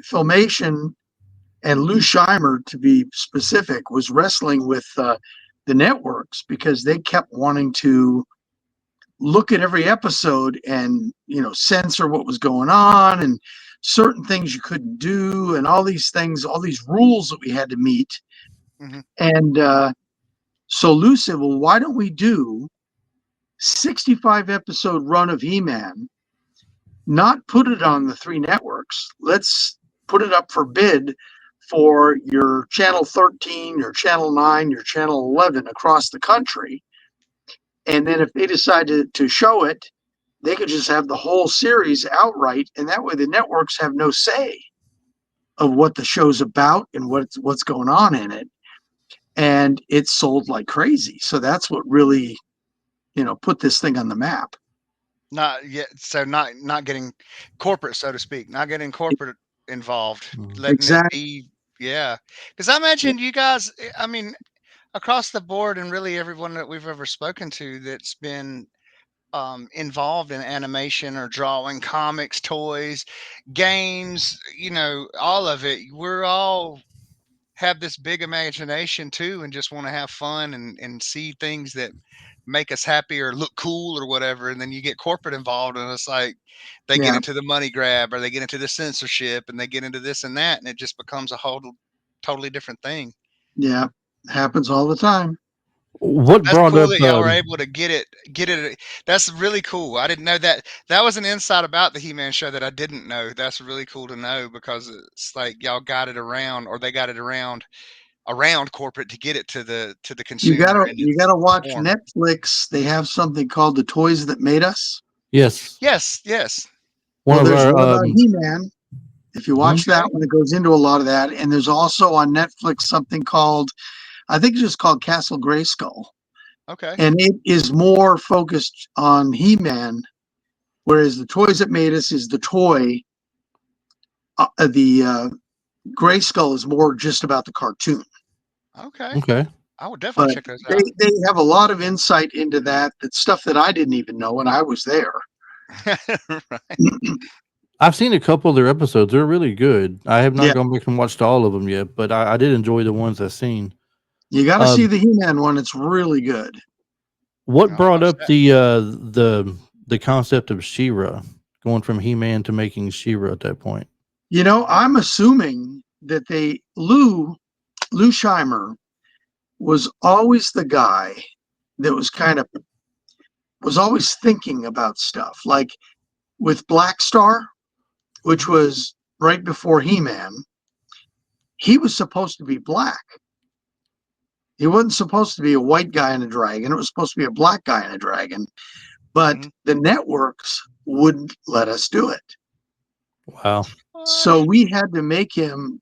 Filmation, and Lou Scheimer, to be specific, was wrestling with the networks because they kept wanting to look at every episode and censor what was going on and certain things you couldn't do and all these things, all these rules that we had to meet. Hmm. And so Lou said, well, why don't we do 65 episode run of He-Man, not put it on the three networks. Let's put it up for bid for your channel 13, your channel 9, your channel 11 across the country. And then if they decide to show it, they could just have the whole series outright. And that way the networks have no say of what the show's about and what's going on in it. and it sold like crazy. So that's what really, put this thing on the map. Not yet. So not getting corporate, so to speak, not getting corporate involved, Mhm. letting it Exactly. be. Yeah, because I imagine you guys. I mean, across the board, and really everyone that we've ever spoken to that's been involved in animation or drawing, comics, toys, games, all of it. We're all have this big imagination too, and just want to have fun and see things that make us happy or look cool or whatever. And then you get corporate involved, and it's like they get Yeah. into the money grab or they get into the censorship and they get into this and that, and it just becomes a whole totally different thing. Yeah. Happens all the time. What That's brought cool up? that y'all were able to get it. That's really cool. I didn't know that. That was an insight about the He-Man show that I didn't know. That's really cool to know because it's like y'all got it around, or they got it around corporate to get it to the You consumer gotta in you its gotta watch form. Netflix. They have something called The Toys That Made Us. Yes, Yes, yes. one Well, of there's our. one about He-Man. If you Mhm. watch that Okay, one, it goes into a lot of that. And there's also on Netflix something called, I think it's just called Castle Grayskull. okay. And it is more focused on He-Man, whereas The Toys That Made Us is the toy. The Grayskull is more just about the cartoon. Okay. Okay. I would definitely But check those out. they have a lot of insight into that. That's stuff that I didn't even know when I was there. Right. I've seen a couple of their episodes. They're really good. I have not Yeah, gone back and watched all of them yet, but I did enjoy the ones I've seen. you got to see Um, the He-Man one. It's really good. what I'll brought watch up that. the concept of She-Ra, going from He-Man to making She-Ra at that point? I'm assuming that Lou Scheimer was always the guy that was always thinking about stuff. Like with Black Star, which was right before He-Man, he was supposed to be black. He wasn't supposed to be a white guy in a dragon. It was supposed to be a black guy in a dragon. But Mhm. the networks wouldn't let us do it. Wow. What? So we had to make him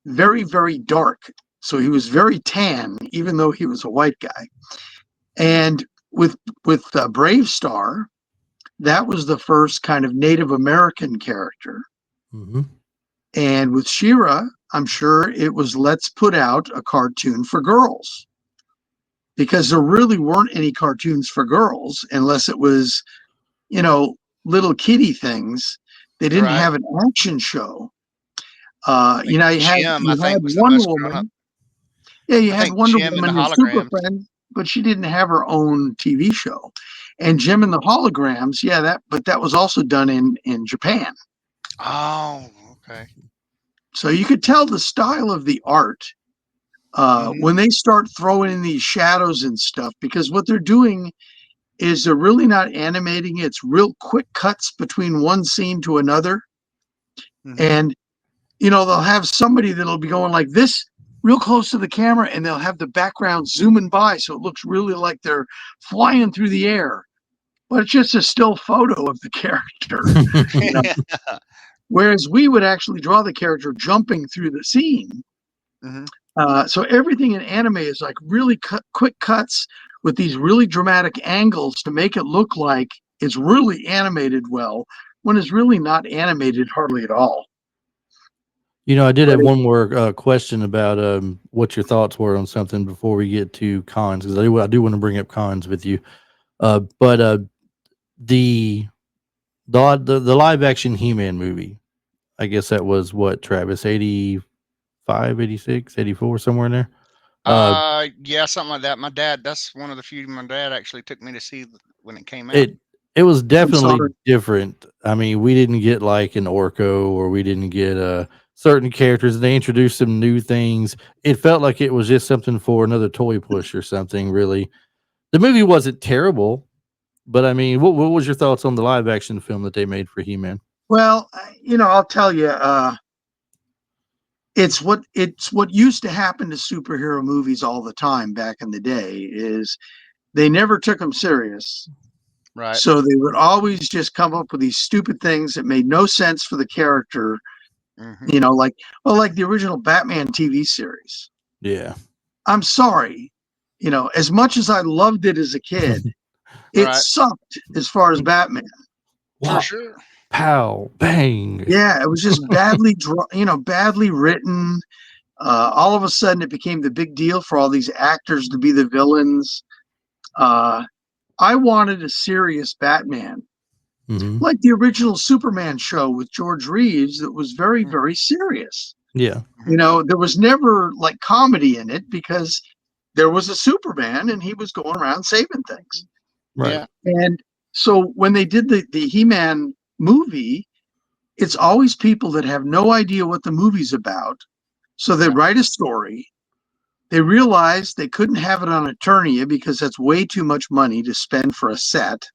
very, very dark. So he was very tan, even though he was a white guy. And with Brave Star, that was the first kind of Native American character. Hmm. And with She-Ra, I'm sure it was let's put out a cartoon for girls because there really weren't any cartoons for girls unless it was, you know, little kiddie things. They didn't Right. have an action show. Like Jim, I You think had was the Wonder most grown up. Woman. Yeah, you I had think Wonder Jim and the Woman and Super holograms. Friends, but she didn't have her own TV show. And Jim and the Holograms, yeah, that was also done in Japan. Oh, okay. So you could tell the style of the art Hmm. when they start throwing in these shadows and stuff, because what they're doing is they're really not animating. It's real quick cuts between one scene to another. Hmm. And, they'll have somebody that'll be going like this real close to the camera and they'll have the background zooming by. So it looks really like they're flying through the air, but it's just a still photo of the character, you know. Whereas we would actually draw the character jumping through the scene. Hmm. So everything in anime is like really quick cuts with these really dramatic angles to make it look like it's really animated well, when it's really not animated hardly at all. I did But have one more question about what your thoughts were on something before we get to cons, because I do want to bring up cons with you. But the the live action He-Man movie, I guess that was what, Travis, 85, 86, 84, somewhere in there. Uh, Yeah, something like that. My dad. That's one of the few my dad actually took me to see when it came out. it was I'm definitely sorry. different. I mean, we didn't get like an Orko, or we didn't get certain characters. They introduced some new things. It felt like it was just something for another toy push or something. Really, the movie wasn't terrible, but I mean, what was your thoughts on the live action film that they made for He-Man? Well, I'll tell you, it's what used to happen to superhero movies all the time back in the day is they never took them serious. Right. So they would always just come up with these stupid things that made no sense for the character, Hmm. like the original Batman TV series. Yeah. I'm sorry, as much as I loved it as a kid, it Right. sucked as far as Batman. For Wow. sure. Pow, bang. Yeah, it was just badly badly written. All of a sudden, it became the big deal for all these actors to be the villains. Uh, I wanted a serious Batman, Hmm. like the original Superman show with George Reeves, that was very, Mhm. very serious. Yeah. There was never like comedy in it because there was a Superman and he was going around saving things. Right. Yeah. And so when they did the He-Man movie, it's always people that have no idea what the movie's about. So they Yeah. write a story. They realized they couldn't have it on Eternia because that's way too much money to spend for a set.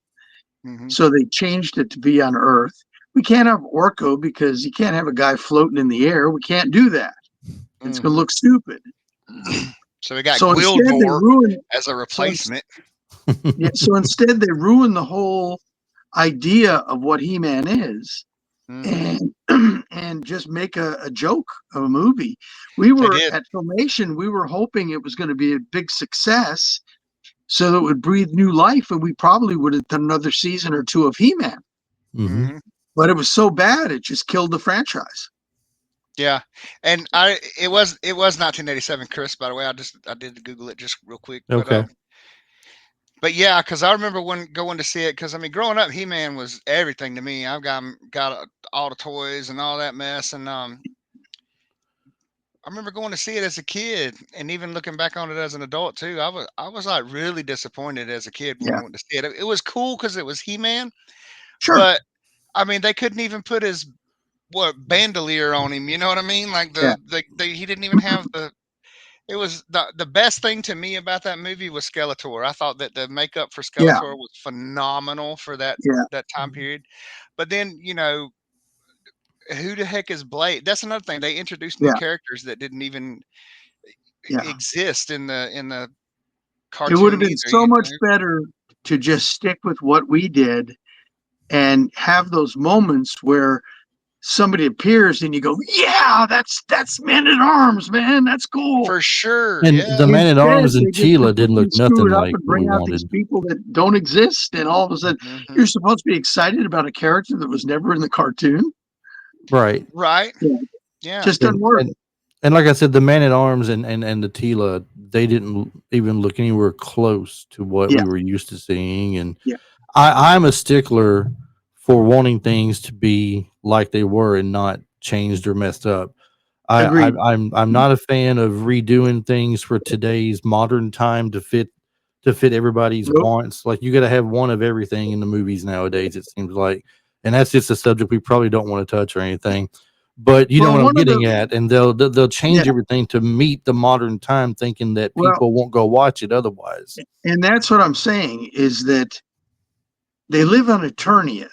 Hmm. So they changed it to be on Earth. We can't have Orko because you can't have a guy floating in the air. We can't do that. It's going to Hmm. look stupid. So we got So instead they Gwildor ruined. as a So, replacement. yeah, so instead they ruined the whole idea of what He-Man is, Hmm. and and just make a joke of a movie. We They were did. at Filmation. We were hoping it was going to be a big success, so that it would breathe new life, and we probably would have done another season or two of He-Man. Hmm. Hmm. But it was so bad, it just killed the franchise. Yeah, and it was 1987, Chris. By the way, I did Google it just real quick, Okay. but yeah, because I remember when going to see it. Because I mean, growing up, He Man was everything to me. I've got all the toys and all that mess, and I remember going to see it as a kid, and even looking back on it as an adult too. I was like really disappointed as a kid when Yeah, we went to see it. It was cool because it was He Man, sure. but I mean, they couldn't even put his what bandolier on him. You know what I mean? Like Yeah, he didn't even have the. It was the best thing to me about that movie was Skeletor. I thought that the makeup for yeah, Skeletor was phenomenal for yeah, that time period. But then, who the heck is Blade? That's another thing. They introduced new yeah, characters that didn't even yeah. exist in the It would have cartoon been either. so much better to just stick with what we did and have those moments where somebody appears and you go, "Yeah, that's Man at Arms, man. That's cool." For sure. And the Yeah. Man at Instead, Arms and they just Tila didn't completely look screw nothing it up like and what we bring out these wanted. people that don't exist, and all of a sudden, Hmm. you're supposed to be excited about a character that was never in the cartoon. Right. Right. Yeah, Yeah. just doesn't work. And like I said, the Man at Arms and the Tila, they didn't even look anywhere close to what Yeah, we were used to seeing. And yeah, I'm a stickler for wanting things to be like they were and not changed or messed up. agreed. I'm not a fan of redoing things for today's modern time to fit everybody's Nope. wants. Like you got to have one of everything in the movies nowadays. It seems like, and that's just a subject we probably don't want to touch or anything. But you know Well, what I'm one of the getting at, and they'll yeah, change everything to meet the modern time, thinking that well, people won't go watch it otherwise. and that's what I'm saying is that they live on Eternia.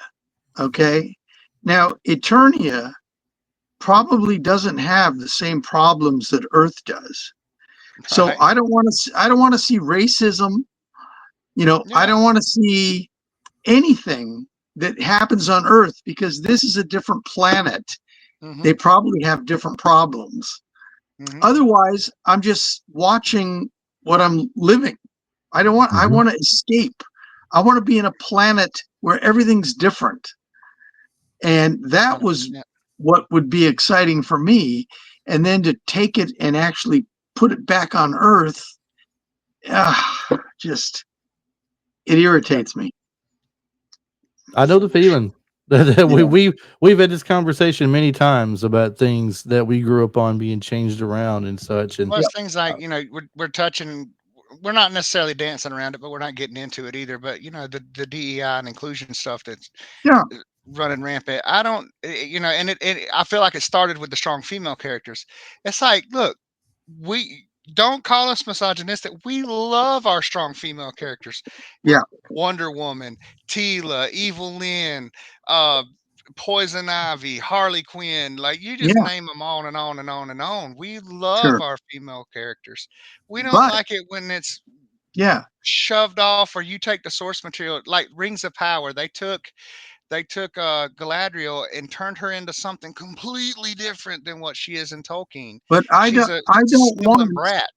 Okay, now Eternia probably doesn't have the same problems that Earth does. So Right. I don't want to see racism. I Yeah. don't want to see anything that happens on Earth because this is a different planet. Hmm. They probably have different problems. Hmm. Otherwise, I'm just watching what I'm living. I Hmm. want to escape. I want to be in a planet where everything's different. And that was 100%. what would be exciting for me. And then to take it and actually put it back on Earth, just it irritates me. I know the feeling. That Yeah, we've had this conversation many times about things that we grew up on being changed around and such. And Well, yeah, it's things like, we're touching, we're not necessarily dancing around it, but we're not getting into it either. But the DEI and inclusion stuff that's yeah, running rampant. I don't, and I feel like it started with the strong female characters. It's like, look, we don't call us misogynistic. We love our strong female characters. yeah, Wonder Woman, Tila, Evil Lynn, uh, Poison Ivy, Harley Quinn. Like you just yeah, name them on and on and on and on. We love sure. our female characters. We don't But like it when it's yeah, shoved off or you take the source material like Rings of Power. They took they took Galadriel and turned her into something completely different than what she is in Tolkien. But She's a I don't sniveling want, brat.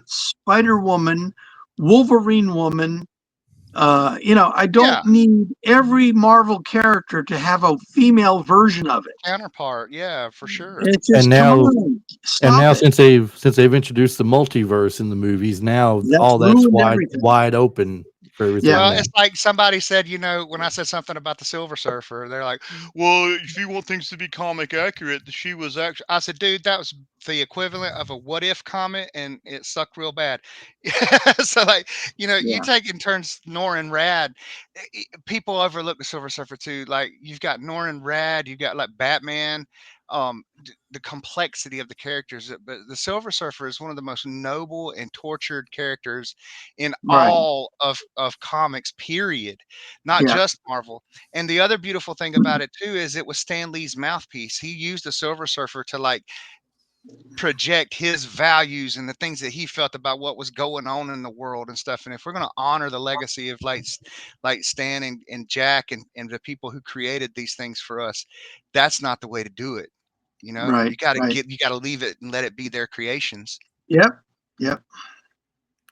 Spider Woman, Wolverine Woman. I don't Yeah, need every Marvel character to have a female version of it. counterpart. Yeah, for sure. It's And just, come now on, stop it. since they've introduced the multiverse in the movies, now That's all that's ruined wide everything. wide open for Yeah, everything Well, now. it's like somebody said, when I said something about the Silver Surfer, they're like, "Well, if you want things to be comic accurate, she was actually." I said, "Dude, that was the equivalent of a what if comic, and it sucked real bad." So, like, you yeah, take in turns Norrin Rad. People overlook the Silver Surfer too. Like, you've got Norrin Rad, you've got like Batman. The complexity of the characters, but the Silver Surfer is one of the most noble and tortured characters in right. all of comics, period, not Yeah, just Marvel. And the other beautiful thing about it too is it was Stan Lee's mouthpiece. He used the Silver Surfer to like project his values and the things that he felt about what was going on in the world and stuff. And if we're going to honor the legacy of like Stan and Jack and the people who created these things for us, that's not the way to do it. right, You got to right. leave it and let it be their creations. Yep, yep.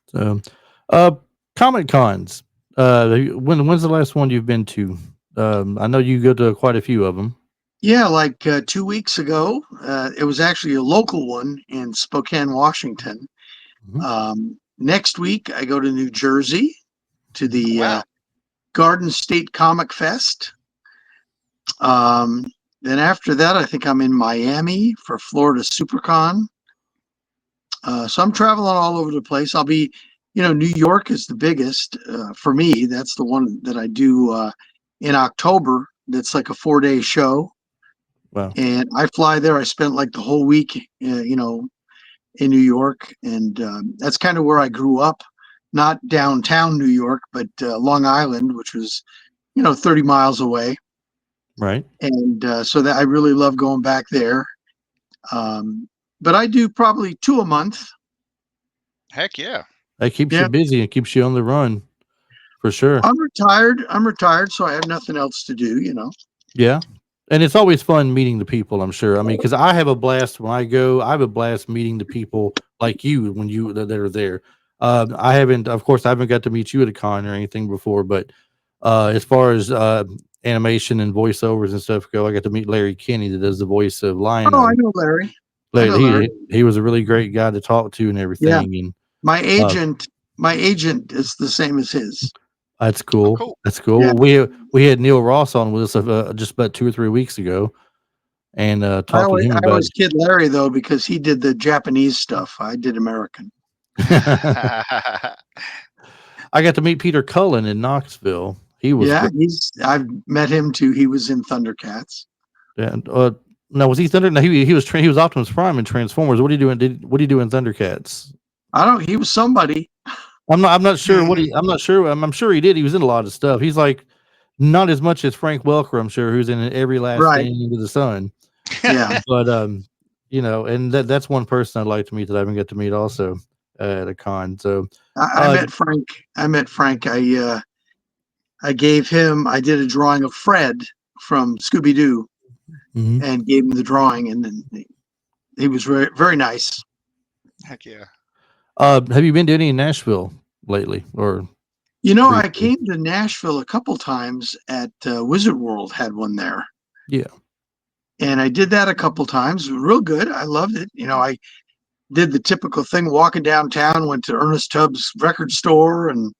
So, uh, Comic Cons. When's the last one you've been to? I know you go to quite a few of them. Yeah, like 2 weeks ago, it was actually a local one in Spokane, Washington. Mhm. Next week, I go to New Jersey to the Wow. Garden State Comic Fest. Um, then after that, I think I'm in Miami for Florida SuperCon. So I'm traveling all over the place. I'll be, New York is the biggest for me. That's the one that I do in October. That's like a 4-day show. Wow. And I fly there. I spent like the whole week, in New York. And that's kind of where I grew up, not downtown New York, but Long Island, which was, 30 miles away. Right. And so that I really love going back there. But I do probably two a month. Heck yeah. That keeps you Yeah. busy and keeps you on the run for sure. I'm retired. So I have nothing else to do. Yeah. And it's always fun meeting the people, I'm sure. I mean, because I have a blast when I go. I have a blast meeting the people like you when you that are there. Of course, I haven't got to meet you at a con or anything before, but as far as animation and voiceovers and stuff go, I got to meet Larry Kinney that does the voice of Oh, I Lion-O. know Larry. I Larry, know Larry. he was a really great guy to talk to and Yeah. everything. And My uh, agent, my agent is the same as his. that's Oh, cool. cool. That's cool. Yeah. We had Neil Ross on with us just about 2 or 3 weeks ago, and talked with him I about. always kid Larry though because he did the Japanese stuff. I did American. I got to meet Peter Cullen in Knoxville. He was Yeah, great. I've met him too. He was in Thundercats. Yeah, no, was he Thunder? No, he was Optimus Prime in Transformers. What are you doing? What do you do in Thundercats? I don't. He was somebody. I'm not sure what he. I'm not sure. I'm sure he did. He was in a lot of stuff. He's like not as much as Frank Welker. I'm sure who's in every last Right. thing under the sun. Yeah. But and that's one person I'd like to meet that I haven't got to meet also at a con. So I uh, met Frank. I gave him. I did a drawing of Fred from Scooby-Doo mhm. and gave him the drawing, and then he was very very nice. Heck yeah. Have you been to any in Nashville lately or I recently? came to Nashville a couple times at Wizard World had one there. Yeah. And I did that a couple times. Real good. I loved it. I did the typical thing walking downtown, went to Ernest Tubbs record store and,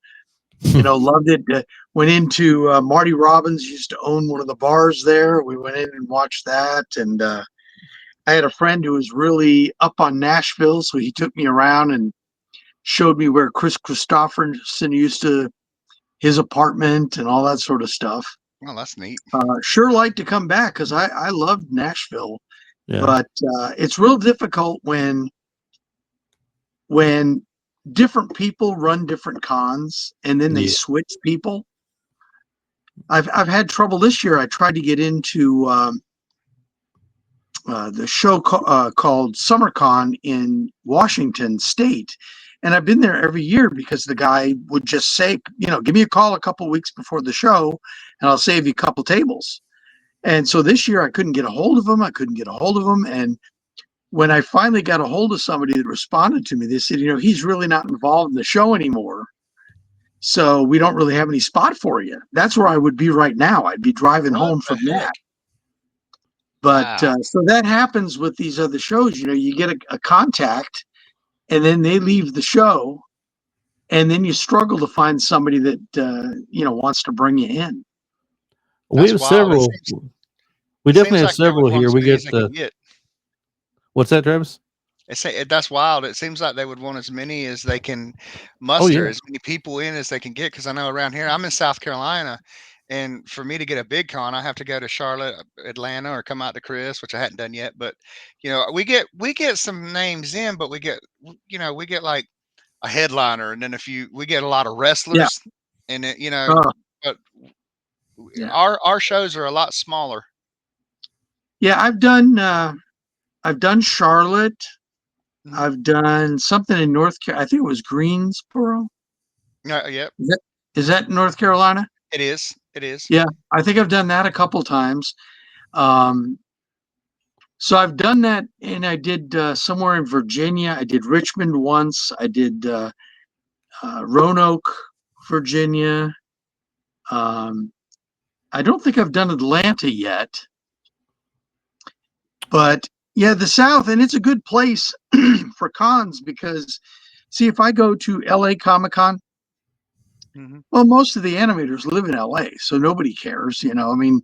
loved it. Went into Marty Robbins used to own one of the bars there. We went in and watched that. And I had a friend who was really up on Nashville. So he took me around and showed me where Chris Christopherson used to, his apartment and all that sort of stuff. Well, that's neat. Sure like to come back because I loved Nashville. Yeah. But it's real difficult when different people run different cons and then they Yeah. switch people. I've had trouble this year. I tried to get into the show called SummerCon in Washington State, And I've been there every year because the guy would just say, give me a call a couple weeks before the show and I'll save you a couple tables. And so this year I couldn't get a hold of him. And when I finally got a hold of somebody that responded to me, they said, he's really not involved in the show anymore. So we don't really have any spot for you. That's where I would be right now. I'd be driving home from that. But Wow. so that happens with these other shows. You get a contact and then they leave the show. And then you struggle to find somebody that, wants to bring you in. We That's have wild. several. We definitely have like they would several want here. as We many get as they can the. get. What's that, Travis? That's wild. It seems like they would want as many as they can Oh muster, yeah. as many people in as they can get. Because I know around here, I'm in South Carolina, and for me to get a big con, I have to go to Charlotte, Atlanta, or come out to Chris, which I hadn't done yet. But we get some names in, but we get like a headliner, and then we get a lot of Yeah. wrestlers, and Uh, but yeah. our shows are a lot smaller. Yeah. I've done Charlotte. Mhm. I've done something in North Carolina. I think it was Greensboro. Yep, Is that North Carolina? it is. It is. Yeah. I think I've done that a couple times. So I've done that, and I did somewhere in Virginia. I did Richmond once. I did Roanoke, Virginia. I don't think I've done Atlanta yet, but yeah, the South, and it's a good place for cons because, see, if I go to LA Comic Con, Mm-hmm. well, most of the animators live in LA, so nobody cares. I mean,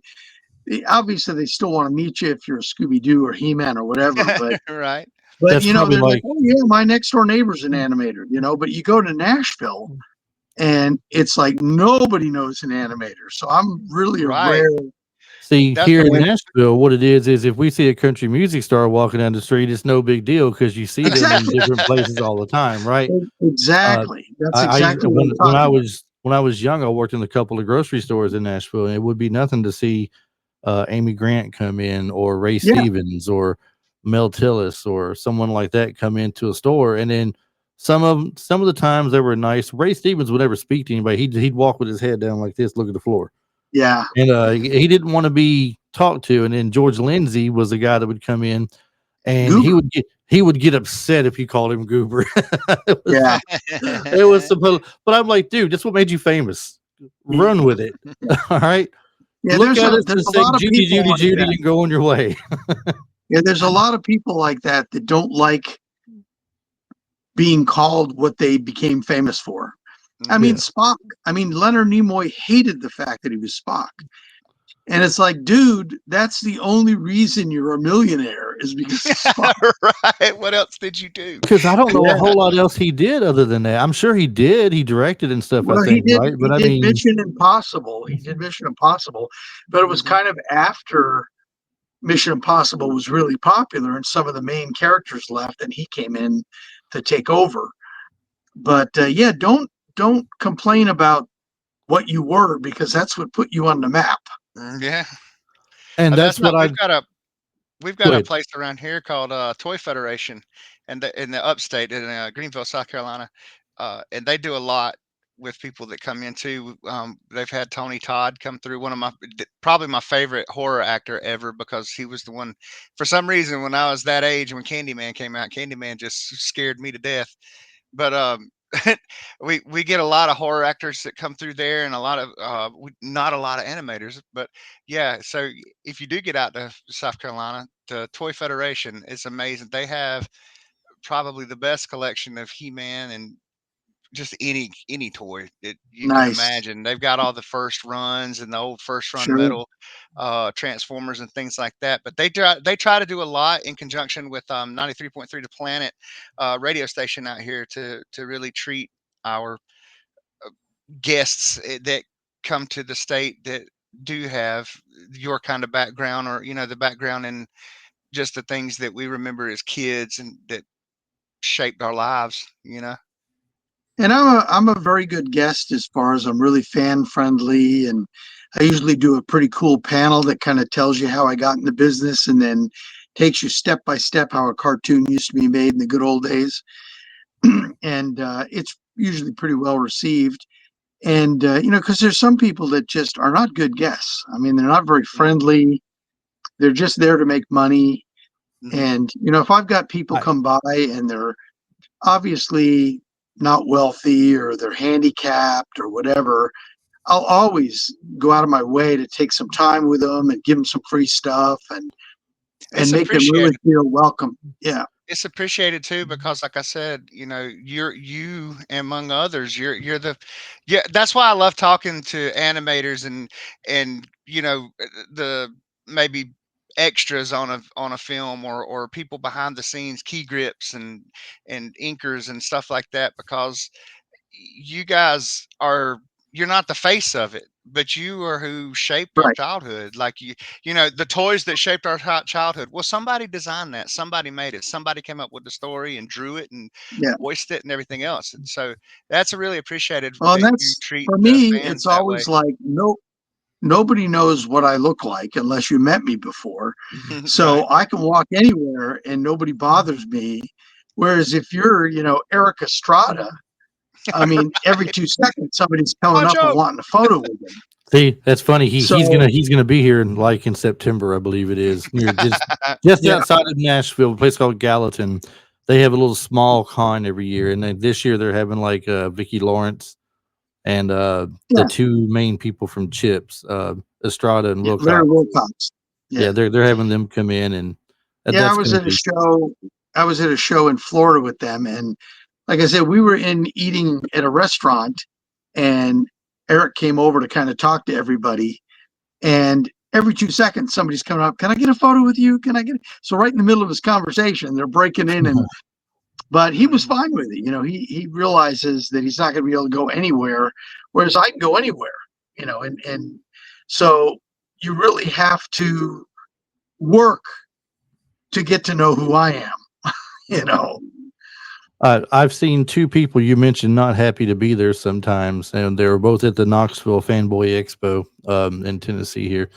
obviously they still want to meet you if you're a Scooby-Doo or He-Man or whatever, but Right. That's probably they're like, like. oh yeah, my next door neighbor's an animator. But you go to Nashville, and it's like nobody knows an animator. So I'm really a Right. rare. See, That's here the in way. Nashville, what it is if we see a country music star walking down the street, it's no big deal because you see them in Exactly. different places all the time, right? Uh, Exactly. That's I exactly what I'm when I talking about. was young, I worked in a couple of grocery stores in Nashville, and it would be nothing to see Amy Grant come in, or Ray Yeah. Stevens, or Mel Tillis, or someone like that come into a store, and then some of the times they were nice. Ray Stevens would never speak to anybody. He'd walk with his head down like this, look at the floor. Yeah. And he didn't want to be talked to. And then George Lindsay was the guy that would come in, and Goober. he would get upset if you called him Goober. Yeah. It was supposed, but I'm like, dude, that's what made you famous. Run with it. All right. Yeah. Look at us There's and a say lot of Judy, people Judy, like Judy, that. and go on your way. Yeah. There's a lot of people like that don't like being called what they became famous for. I mean, Yeah. Spock. I mean, Leonard Nimoy hated the fact that he was Spock. And it's like, dude, that's the only reason you're a millionaire is because of Spock. Right. What else did you do? Because I don't know a Yeah. whole lot else he did other than that. I'm sure he did. He directed and stuff, I Well, think, right? he But I did mean, Mission Impossible. He did Mission Impossible, but it was Mhm. kind of after Mission Impossible was really popular and some of the main characters left, and he came in to take over. But yeah, don't complain about what you were because that's what put you on the map. Yeah. and That's that's not. what I We've go got a ahead. place around here called Toy Federation, and in the upstate in Greenville, South Carolina, and they do a lot with people that come in too. They've had Tony Todd come through, one of probably my favorite horror actor ever, because he was the one. For some reason, when I was that age, when Candyman came out, Candyman just scared me to death. But we get a lot of horror actors that come through there, and a lot of not a lot of animators, but yeah. So if you do get out to South Carolina, the Toy Federation is amazing. They have probably the best collection of He-Man and just any toy that you can Nice. imagine. They've got all the first runs and the old first run Sure. metal Transformers and things like that. But they try to do a lot in conjunction with 93.3 The Planet radio station out here to really treat our guests that come to the state that do have your kind of background, or the background and just the things that we remember as kids and that shaped our lives. And I'm a very good guest as far as I'm really fan friendly, and I usually do a pretty cool panel that kind of tells you how I got in the business and then takes you step by step how a cartoon used to be made in the good old days. and it's usually pretty well received. And because there's some people that just are not good guests. I mean, they're not very friendly. They're just there to make money. Mhm. And if I've got people come by and they're obviously not wealthy or they're handicapped or whatever, I'll always go out of my way to take some time with them and give them some free stuff and It's make them really appreciated. feel welcome. Yeah, It's appreciated too because, like I said, you among others, you're the yeah. That's why I love talking to animators and the maybe extras on a film or people behind the scenes, key grips and inkers and stuff like that because you guys are you're not the face of it, but you are who shaped our right. childhood. Like the toys that shaped our childhood. Well, somebody designed that, somebody made it, somebody came up with the story and drew it and Yeah. voiced it and everything else. And so that's really appreciated Well, and that you that's treat for the me, fans it's that way. always like nobody knows what I look like unless you met me before. Right. So I can walk anywhere and nobody bothers me. Whereas if you're, Eric Estrada, I mean, every Right. 2 seconds somebody's coming Watch up and out. wanting a photo with him. See, that's funny. He's So gonna be here in September, I believe it is, near just yeah, outside of Nashville, a place called Gallatin. They have a little small con every year, and then this year they're having like Vicki Lawrence and the yeah, two main people from Chips, Estrada and yeah, Larry Wilcox. Wilcox. Yeah, Yeah, they're having them come in, and yeah. that's gonna be I was at a show in Florida with them, and like I said, we were in eating at a restaurant, and Eric came over to kind of talk to everybody. And every 2 seconds, somebody's coming up. Can I get a photo with you? Can I get? So right in the middle of his conversation, they're breaking in, but he was Mhm. fine with it. He realizes that he's not going to be able to go anywhere, whereas I can go anywhere. And so you really have to work to get to know who I am. You know, I've seen two people you mentioned not happy to be there sometimes, and they were both at the Knoxville Fanboy Expo in Tennessee here.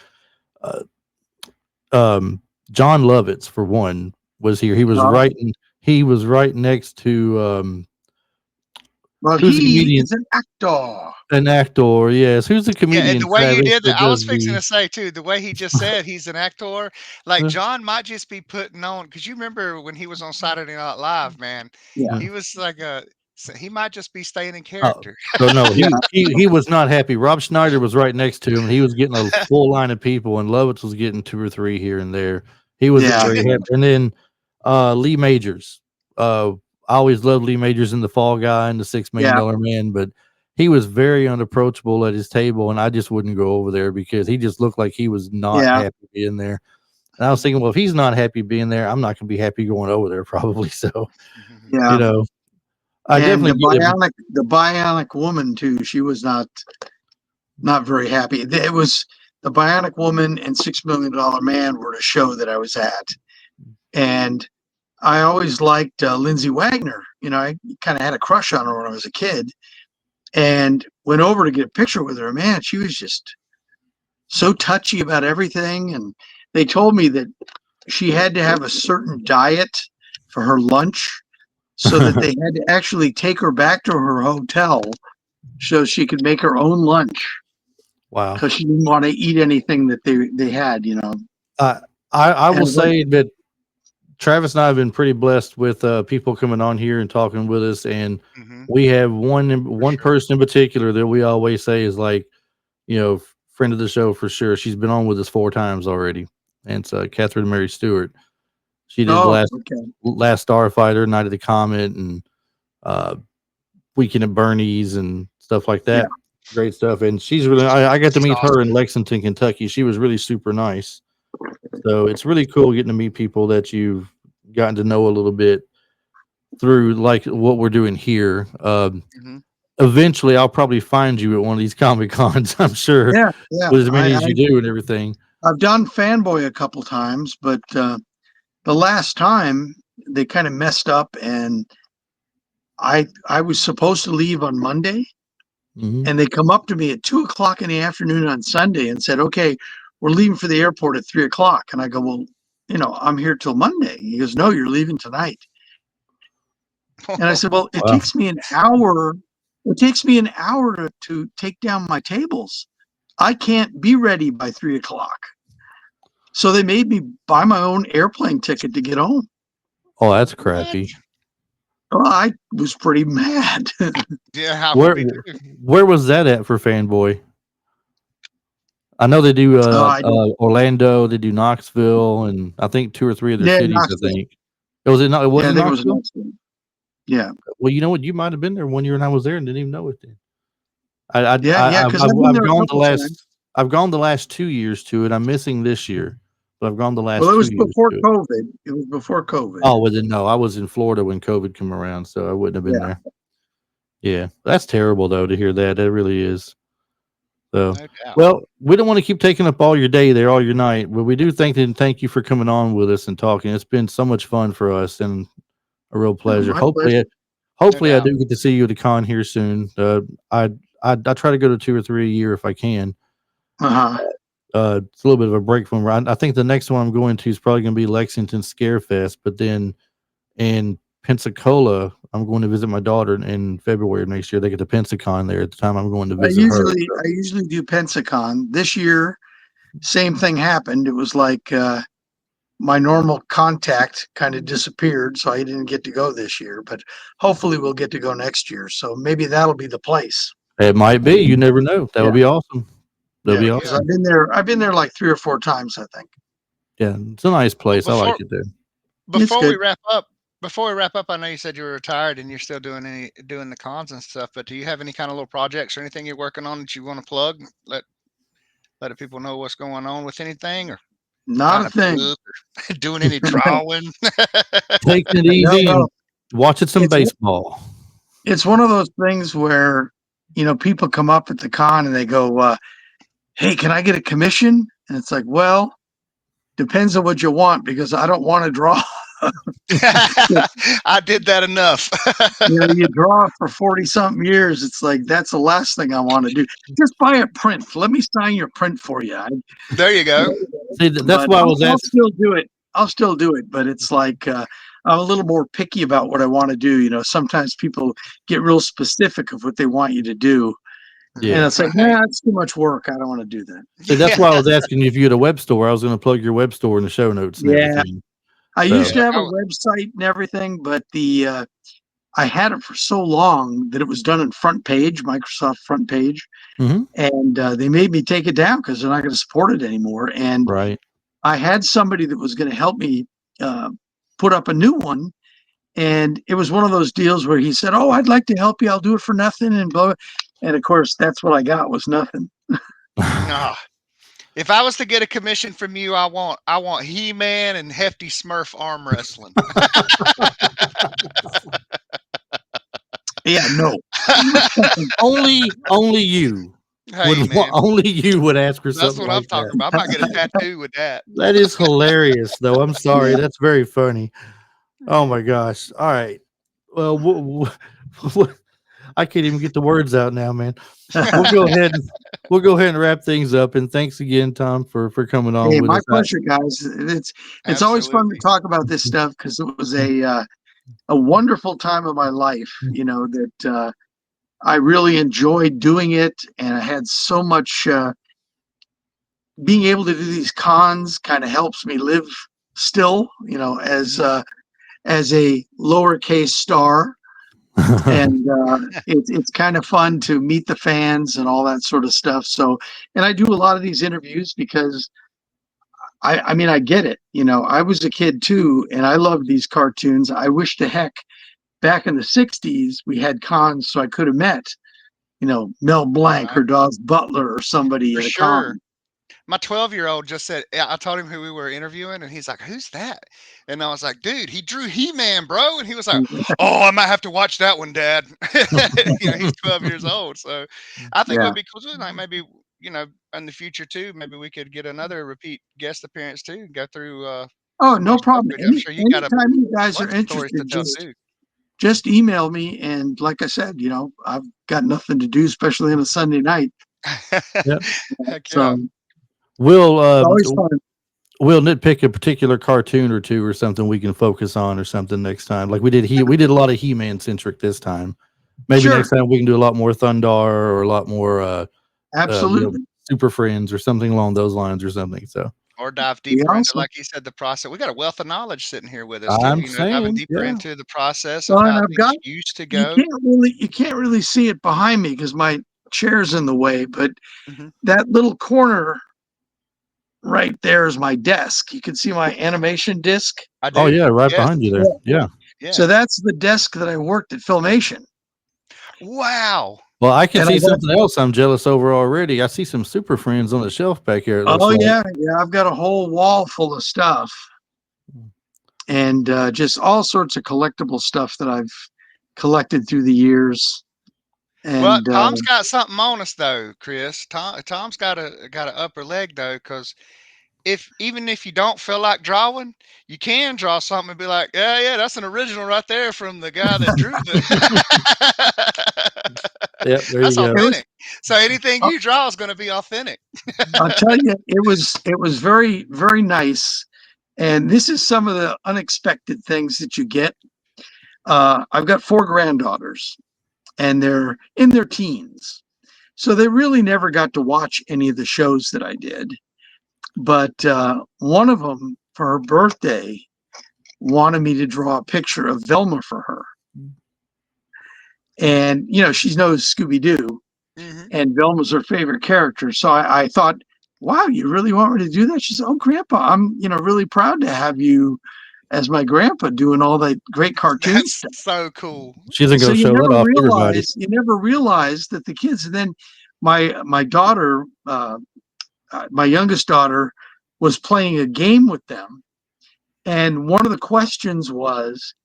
Uh, John Lovitz, for one, was here. uh, He was right next to well, who's the he comedian? is an actor. An actor, yes. Who's the Yeah, and comedian, the way you Travis, did that that, I was does fixing the to say too, the way he just said he's an actor, like John might just be putting on because you remember when he was on Saturday Night Live, man, Yeah, he was like he might just be staying in oh, character. so no, yeah, he was not happy. Rob Schneider was right next to him, and he was getting a full line of people, and Lovitz was getting two or three here and there. He wasn't yeah, very yeah, happy. And then Lee Majors. I always loved Lee Majors in The Fall Guy and the $6 million yeah, Man, but he was very unapproachable at his table, and I just wouldn't go over there because he just looked like he was not yeah. happy being there. And I was thinking, well, if he's not happy being there, I'm not going to be happy going over there, probably. So, you Yeah. know, I And definitely get it. the bionic woman too. She was not very happy. It was the Bionic Woman and $6 Million Man were a show that I was at, and I always liked Lindsay Wagner. I kind of had a crush on her when I was a kid, and went over to get a picture with her. Man, she was just so touchy about everything, and they told me that she had to have a certain diet for her lunch, so that they had to actually take her back to her hotel so she could make her own lunch Wow. because she didn't want to eat anything that they had. I I And I will was like, say that Travis and I have been pretty blessed with people coming on here and talking with us, and Hmm. we have For one sure. person in particular that we always say is like, friend of the show for sure. She's been on with us 4 times already, and it's Catherine Mary Stewart. She did oh, okay, last Starfighter, Night of the Comet, and uh, Weekend at Bernie's and stuff like yeah, that. Great stuff, and she's really. I got to She's meet her in awesome. Lexington, Kentucky. She was really super nice. So it's really cool getting to meet people that you've gotten to know a little bit through like what we're doing here. Hmm. Eventually, I'll probably find you at one of these Comic Cons. I'm sure, yeah, yeah. with as many as you do and everything. I've done Fanboy a couple times, but the last time they kind of messed up, and I was supposed to leave on Monday, Hmm. and they come up to me at 2 o'clock in the afternoon on Sunday and said, "Okay, we're leaving for the airport at 3 o'clock." And I go, "Well, I'm here till Monday." He goes, "No, you're leaving tonight." And I said, well, it Wow. takes me an hour. It takes me an hour to take down my tables. I can't be ready by 3 o'clock. So they made me buy my own airplane ticket to get home. Oh, that's What? crappy. Well, I was pretty mad. Yeah, I would Where be too. where was that at for Fanboy? I know they do I don't. Orlando, they do Knoxville, and I think 2 or 3 other Yeah, cities, I Knoxville. think. It Yeah, I wasn't think it was Knoxville? Knoxville. Yeah, Well, you know what? You might have been there one year and I was there and didn't even know it then. I I yeah, because I've been I've there a gone couple of times. I've gone the last 2 years to it. I'm missing this year, but I've gone the Well, last it 2 was years before to it. COVID. It was before COVID. Oh, well then no, I was in Florida when COVID came around, so I wouldn't have been Yeah. there. Yeah. That's terrible though to hear that. That really is. So, No doubt. well, we don't want to keep taking up all your day there, all your night, but we do thank you for coming on with us and talking. It's been so much fun for us and a real Oh, pleasure. my pleasure. No Hopefully I doubt. do get to see you at the con here soon. I I try to go to 2 or 3 a year if I can. Uh-huh. It's a little bit of a break from I think the next one I'm going to is probably going to be Lexington Scarefest, but then in Pensacola, I'm going to visit my daughter in February of next year. They get the Pensacon there at the time I'm going to visit her. So, I usually do Pensacon. This year, same thing happened. It was like my normal contact kind of disappeared, so I didn't get to go this year. But hopefully, we'll get to go next year. So maybe that'll be the place. it might be. You never know. That would Yeah, be awesome. That'll yeah. be Oh Because yeah. awesome. I've been there. I've been there like 3 or 4 times, I think. Yeah, it's a nice Well, place. I like it there. It's before we good. wrap up, I know you said you were retired and you're still doing the cons and stuff. But do you have any kind of little projects or anything you're working on that you want to plug? Let the people know what's going on with anything, or Not a writing a thing. book, or doing any drawing. Taking it No, easy no. and watching some It's baseball. it's one of those things where people come up at the con and they go, "Hey, can I get a commission?" And it's like, well, depends on what you want because I don't want to draw. I did that enough. You draw for 40 something years. It's like, that's the last thing I want to do. Just buy a print. Let me sign your print for you. There you go. See, that's But why I was I'll asking. still do it. I'll still do it. But it's like, I'm a little more picky about what I want to do. Sometimes people get real specific of what they want you to do. And Yeah. it's like, Right. nah, it's too much work. I don't want to do that. See, that's Yeah. why I was asking you if you had a web store. I was going to plug your web store in the show notes and Yeah. everything. I So, used to Yeah. have a website and everything, but I had it for so long that it was done in front page, Microsoft front page, mhm, and they made me take it down because they're not going to support it anymore. And right. I had somebody that was going to help me uh, put up a new one, and it was one of those deals where he said, "Oh, I'd like to help you. I'll do it for nothing," and blah, blah. And of course, that's what I got was nothing. No. If I was to get a commission from you, I want He-Man and Hefty Smurf arm wrestling. Yeah, no. only you Hey man, only you would ask for that's something what I'm like talking that. about. I might get a tattoo with that. That is hilarious, though. I'm sorry. Yeah. That's very funny. Oh my gosh. All right. Well, I can't even get the words out now, man. We'll go ahead and wrap things up. And thanks again, Tom, for coming on Hey, with my us. pleasure, guys. It's always fun to Absolutely. talk about this stuff because it was a wonderful time of my life. That I really enjoyed doing it, and I had so much. Being able to do these cons kind of helps me live still. As a lowercase star, and it's kind of fun to meet the fans and all that sort of stuff. So, and I do a lot of these interviews because I mean, I get it. I was a kid too, and I loved these cartoons. I wish to heck back in the 60s we had cons so I could have met, Mel Blanc Right. or Dawes Butler or somebody For at a sure. con. My 12-year-old just said, yeah, I told him who we were interviewing, and he's like, "Who's that?" And I was like, "Dude, he drew He-Man, bro." And he was like, "Oh, I might have to watch that one, Dad." He's 12 years old, so I think it Yeah. would be cool too. Like maybe in the future too, maybe we could get another repeat guest appearance too, and go through Oh, some more no stuff problem. with you. I'm sure you got a Anytime you guys are bunch of stories to interested, tell just too. just email me. And like I said, I've got nothing to do, especially on a Sunday night. Yep. Heck So yeah. it's We'll always fun. we'll nitpick a particular cartoon or two or something we can focus on or something next time. Like we did we did a lot of He-Man centric this time. Maybe Sure. next time we can do a lot more Thundarr or a lot more Absolutely. Super Friends or something along those lines or something. So Or dive Be deeper into, awesome. like you said, the process. We got a wealth of knowledge sitting here with us too. I'm You know, diving saying, deeper yeah. into the process of Well, and how I've things got used to go. you can't really see it behind me because my chair's in the way, but Mhm. that little corner right there is my desk. You can see my animation disc. I Oh do. yeah, right Yes. behind you there. Yeah. Yeah. Yeah. So that's the desk that I worked at Filmation. Wow. Well, I can And see I've got, something else I'm jealous over already. I see some Super Friends on the shelf back here, it looks oh like. yeah, I've got a whole wall full of stuff and just all sorts of collectible stuff that I've collected through the years. Well, And Tom's got something on us though, Chris. Tom's got a upper leg though, because even if you don't feel like drawing, you can draw something and be like, yeah, that's an original right there from the guy that drew the. Yep, there That's you go. it was, authentic. So anything you draw is going to be authentic. I'll tell you, it was very, very nice. And this is some of the unexpected things that you get. I've got 4 granddaughters, and they're in their teens. So they really never got to watch any of the shows that I did. But one of them, for her birthday, wanted me to draw a picture of Velma for her. And, she knows Scooby-Doo, Hmm. and Velma's her favorite character. So I thought, wow, you really want me to do that? She said, oh, Grandpa, I'm, really proud to have you as my grandpa doing all that great cartoon That's stuff. so cool. She isn't So going to show that off to everybody. you never realize that the kids, and then my daughter, my youngest daughter, was playing a game with them, and one of the questions was,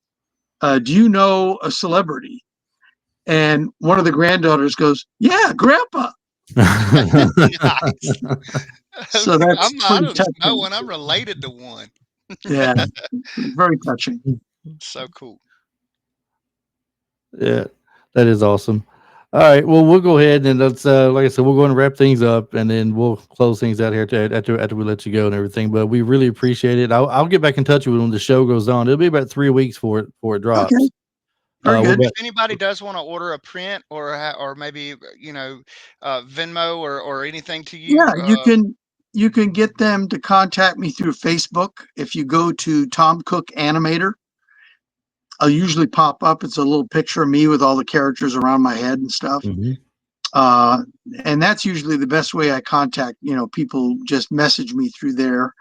"Do you know a celebrity?" And one of the granddaughters goes, "Yeah, Grandpa." Nice. So that's I pretty don't know touching. one. I'm related to one. Yeah, very touching. So cool. Yeah, that is awesome. All right, well, we'll go ahead and let's, like I said, we'll go and wrap things up, and then we'll close things out here after we let you go and everything. But we really appreciate it. I'll get back in touch with you when the show goes on. It'll be about 3 weeks before it Okay, drops. very We're good. If about, anybody does want to order a print or maybe Venmo or anything to you, Yeah, you can get them to contact me through Facebook. If you go to Tom Cook Animator, I'll usually pop up. It's a little picture of me with all the characters around my head and stuff. Mhm. Uh, and that's usually the best way I contact, people just message me through there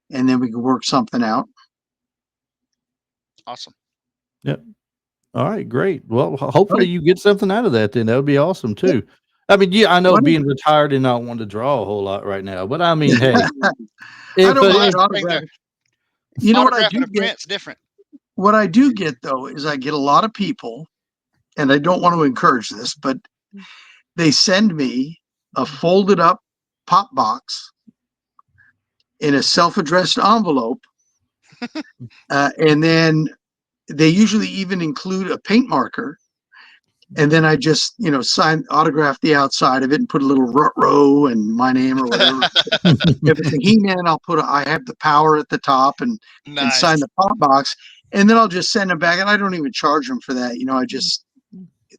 and then we can work something out. awesome. Yep. All right, great. Well, All hopefully right. you get something out of that. Then that would be awesome too. I mean, yeah, I know Wonderful. being retired and not wanting to draw a whole lot right now, but I mean, hey, I if don't Plus, mind bring the autograph. You know what I autographing do a get? print's different. What I do get though is I get a lot of people, and I don't want to encourage this, but they send me a folded up pop box in a self-addressed envelope, and then they usually even include a paint marker. And then I just, autograph the outside of it and put a little row and my name or whatever. If it's a He-Man, I have the power at the top and sign Nice. the pop box, and then I'll just send them back. And I don't even charge them for that.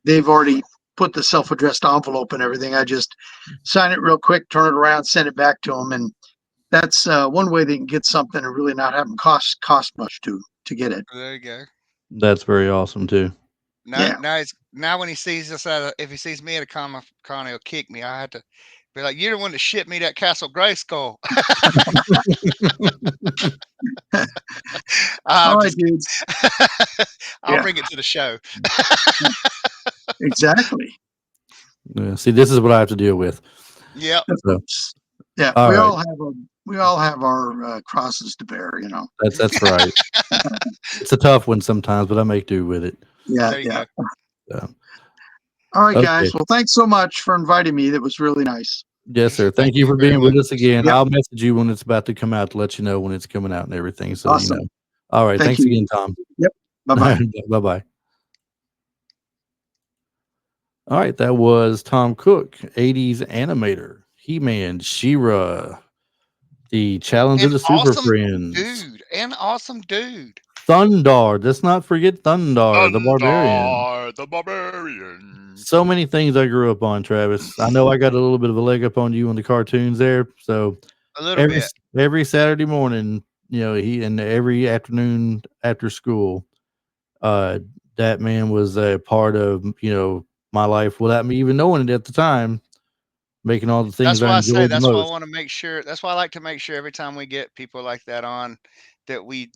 They've already put the self-addressed envelope and everything. I just sign it real quick, turn it around, send it back to them, and that's one way they can get something and really not having cost much to get it. There you go. that's very awesome too. Now, Yeah. now when he sees us if he sees me at a con, he'll kick me. I had to be like, "You're the one that shipped me that Castle Grayskull." All I'm right, just dudes. kidding. I'll Yeah, bring it to the show. exactly. Yeah, see, this is what I have to deal with. Yep. So, Yeah, all right, we all have our crosses to bear. that's right. It's a tough one sometimes, but I make do with it. Yeah, There you yeah. go. So, All right, okay. guys. Well, thanks so much for inviting me. That was really nice. Yes, sir. Thank Thank you you for very being with much. us again. Yep. I'll message you when it's about to come out to let you know when it's coming out and everything. So you Awesome. know. All right. Thank Thanks you. again, Tom. Yep. Bye-bye. Bye bye. All right, that was Tom Cook, 80s animator, He-Man, She-Ra, The Challenge of And the Super awesome Friends. dude. And awesome dude. Thundarr. Let's not forget Thundarr the Barbarian. Thundarr the Barbarian. So many things I grew up on, Travis. I know I got a little bit of a leg up on you on the cartoons there. So A little every bit. every Saturday morning, he and every afternoon after school, uh, that man was a part of my life without me even knowing it at the time, making all the things That's I why I say enjoyed the that's why I most. want to make sure. That's why I like to make sure every time we get people like that on that we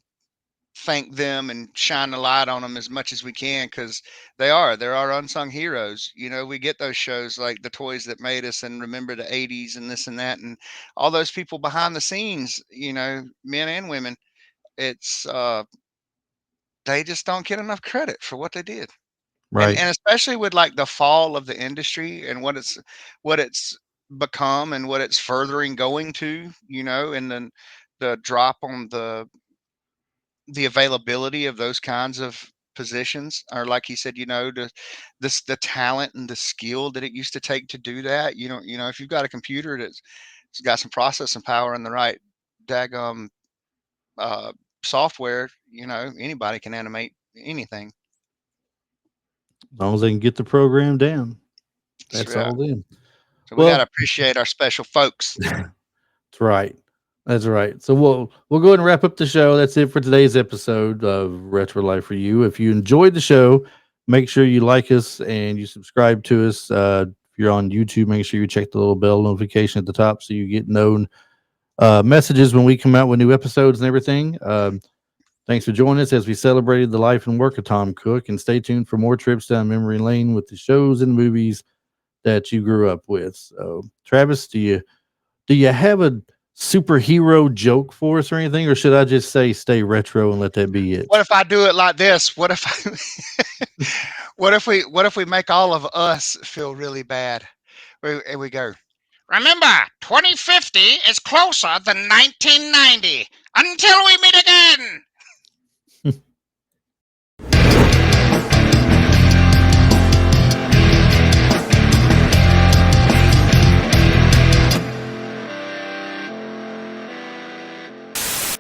thank them and shine the light on them as much as we can because they're our unsung heroes. We get those shows like The Toys That Made Us and Remember the 80s and this and that and all those people behind the scenes, men and women. It's they just don't get enough credit for what they did. And Right. and especially with like the fall of the industry and what it's become and what it's furthering going to, and then the drop on the availability of those kinds of positions, or like he said, the talent and the skill that it used to take to do that. If you've got a computer that's got some processing power and the right daggum uh, software, anybody can animate anything. As long as they can get the program down. So, That's yeah. all then. So we got to Well, appreciate our special folks. that's right. That's right. So we'll go ahead and wrap up the show. That's it for today's episode of Retro Life for You. If you enjoyed the show, make sure you like us and you subscribe to us. If you're on YouTube, make sure you check the little bell notification at the top so you get known messages when we come out with new episodes and everything. Thanks for joining us as we celebrated the life and work of Tom Cook. And stay tuned for more trips down memory lane with the shows and movies that you grew up with. So, Travis, do you have a superhero joke for us or anything, or should I just say stay retro and let that be What it? if I do it like this? What if what if we make all of us feel really bad? We go. Remember, 2050 is closer than 1990. Until we meet again.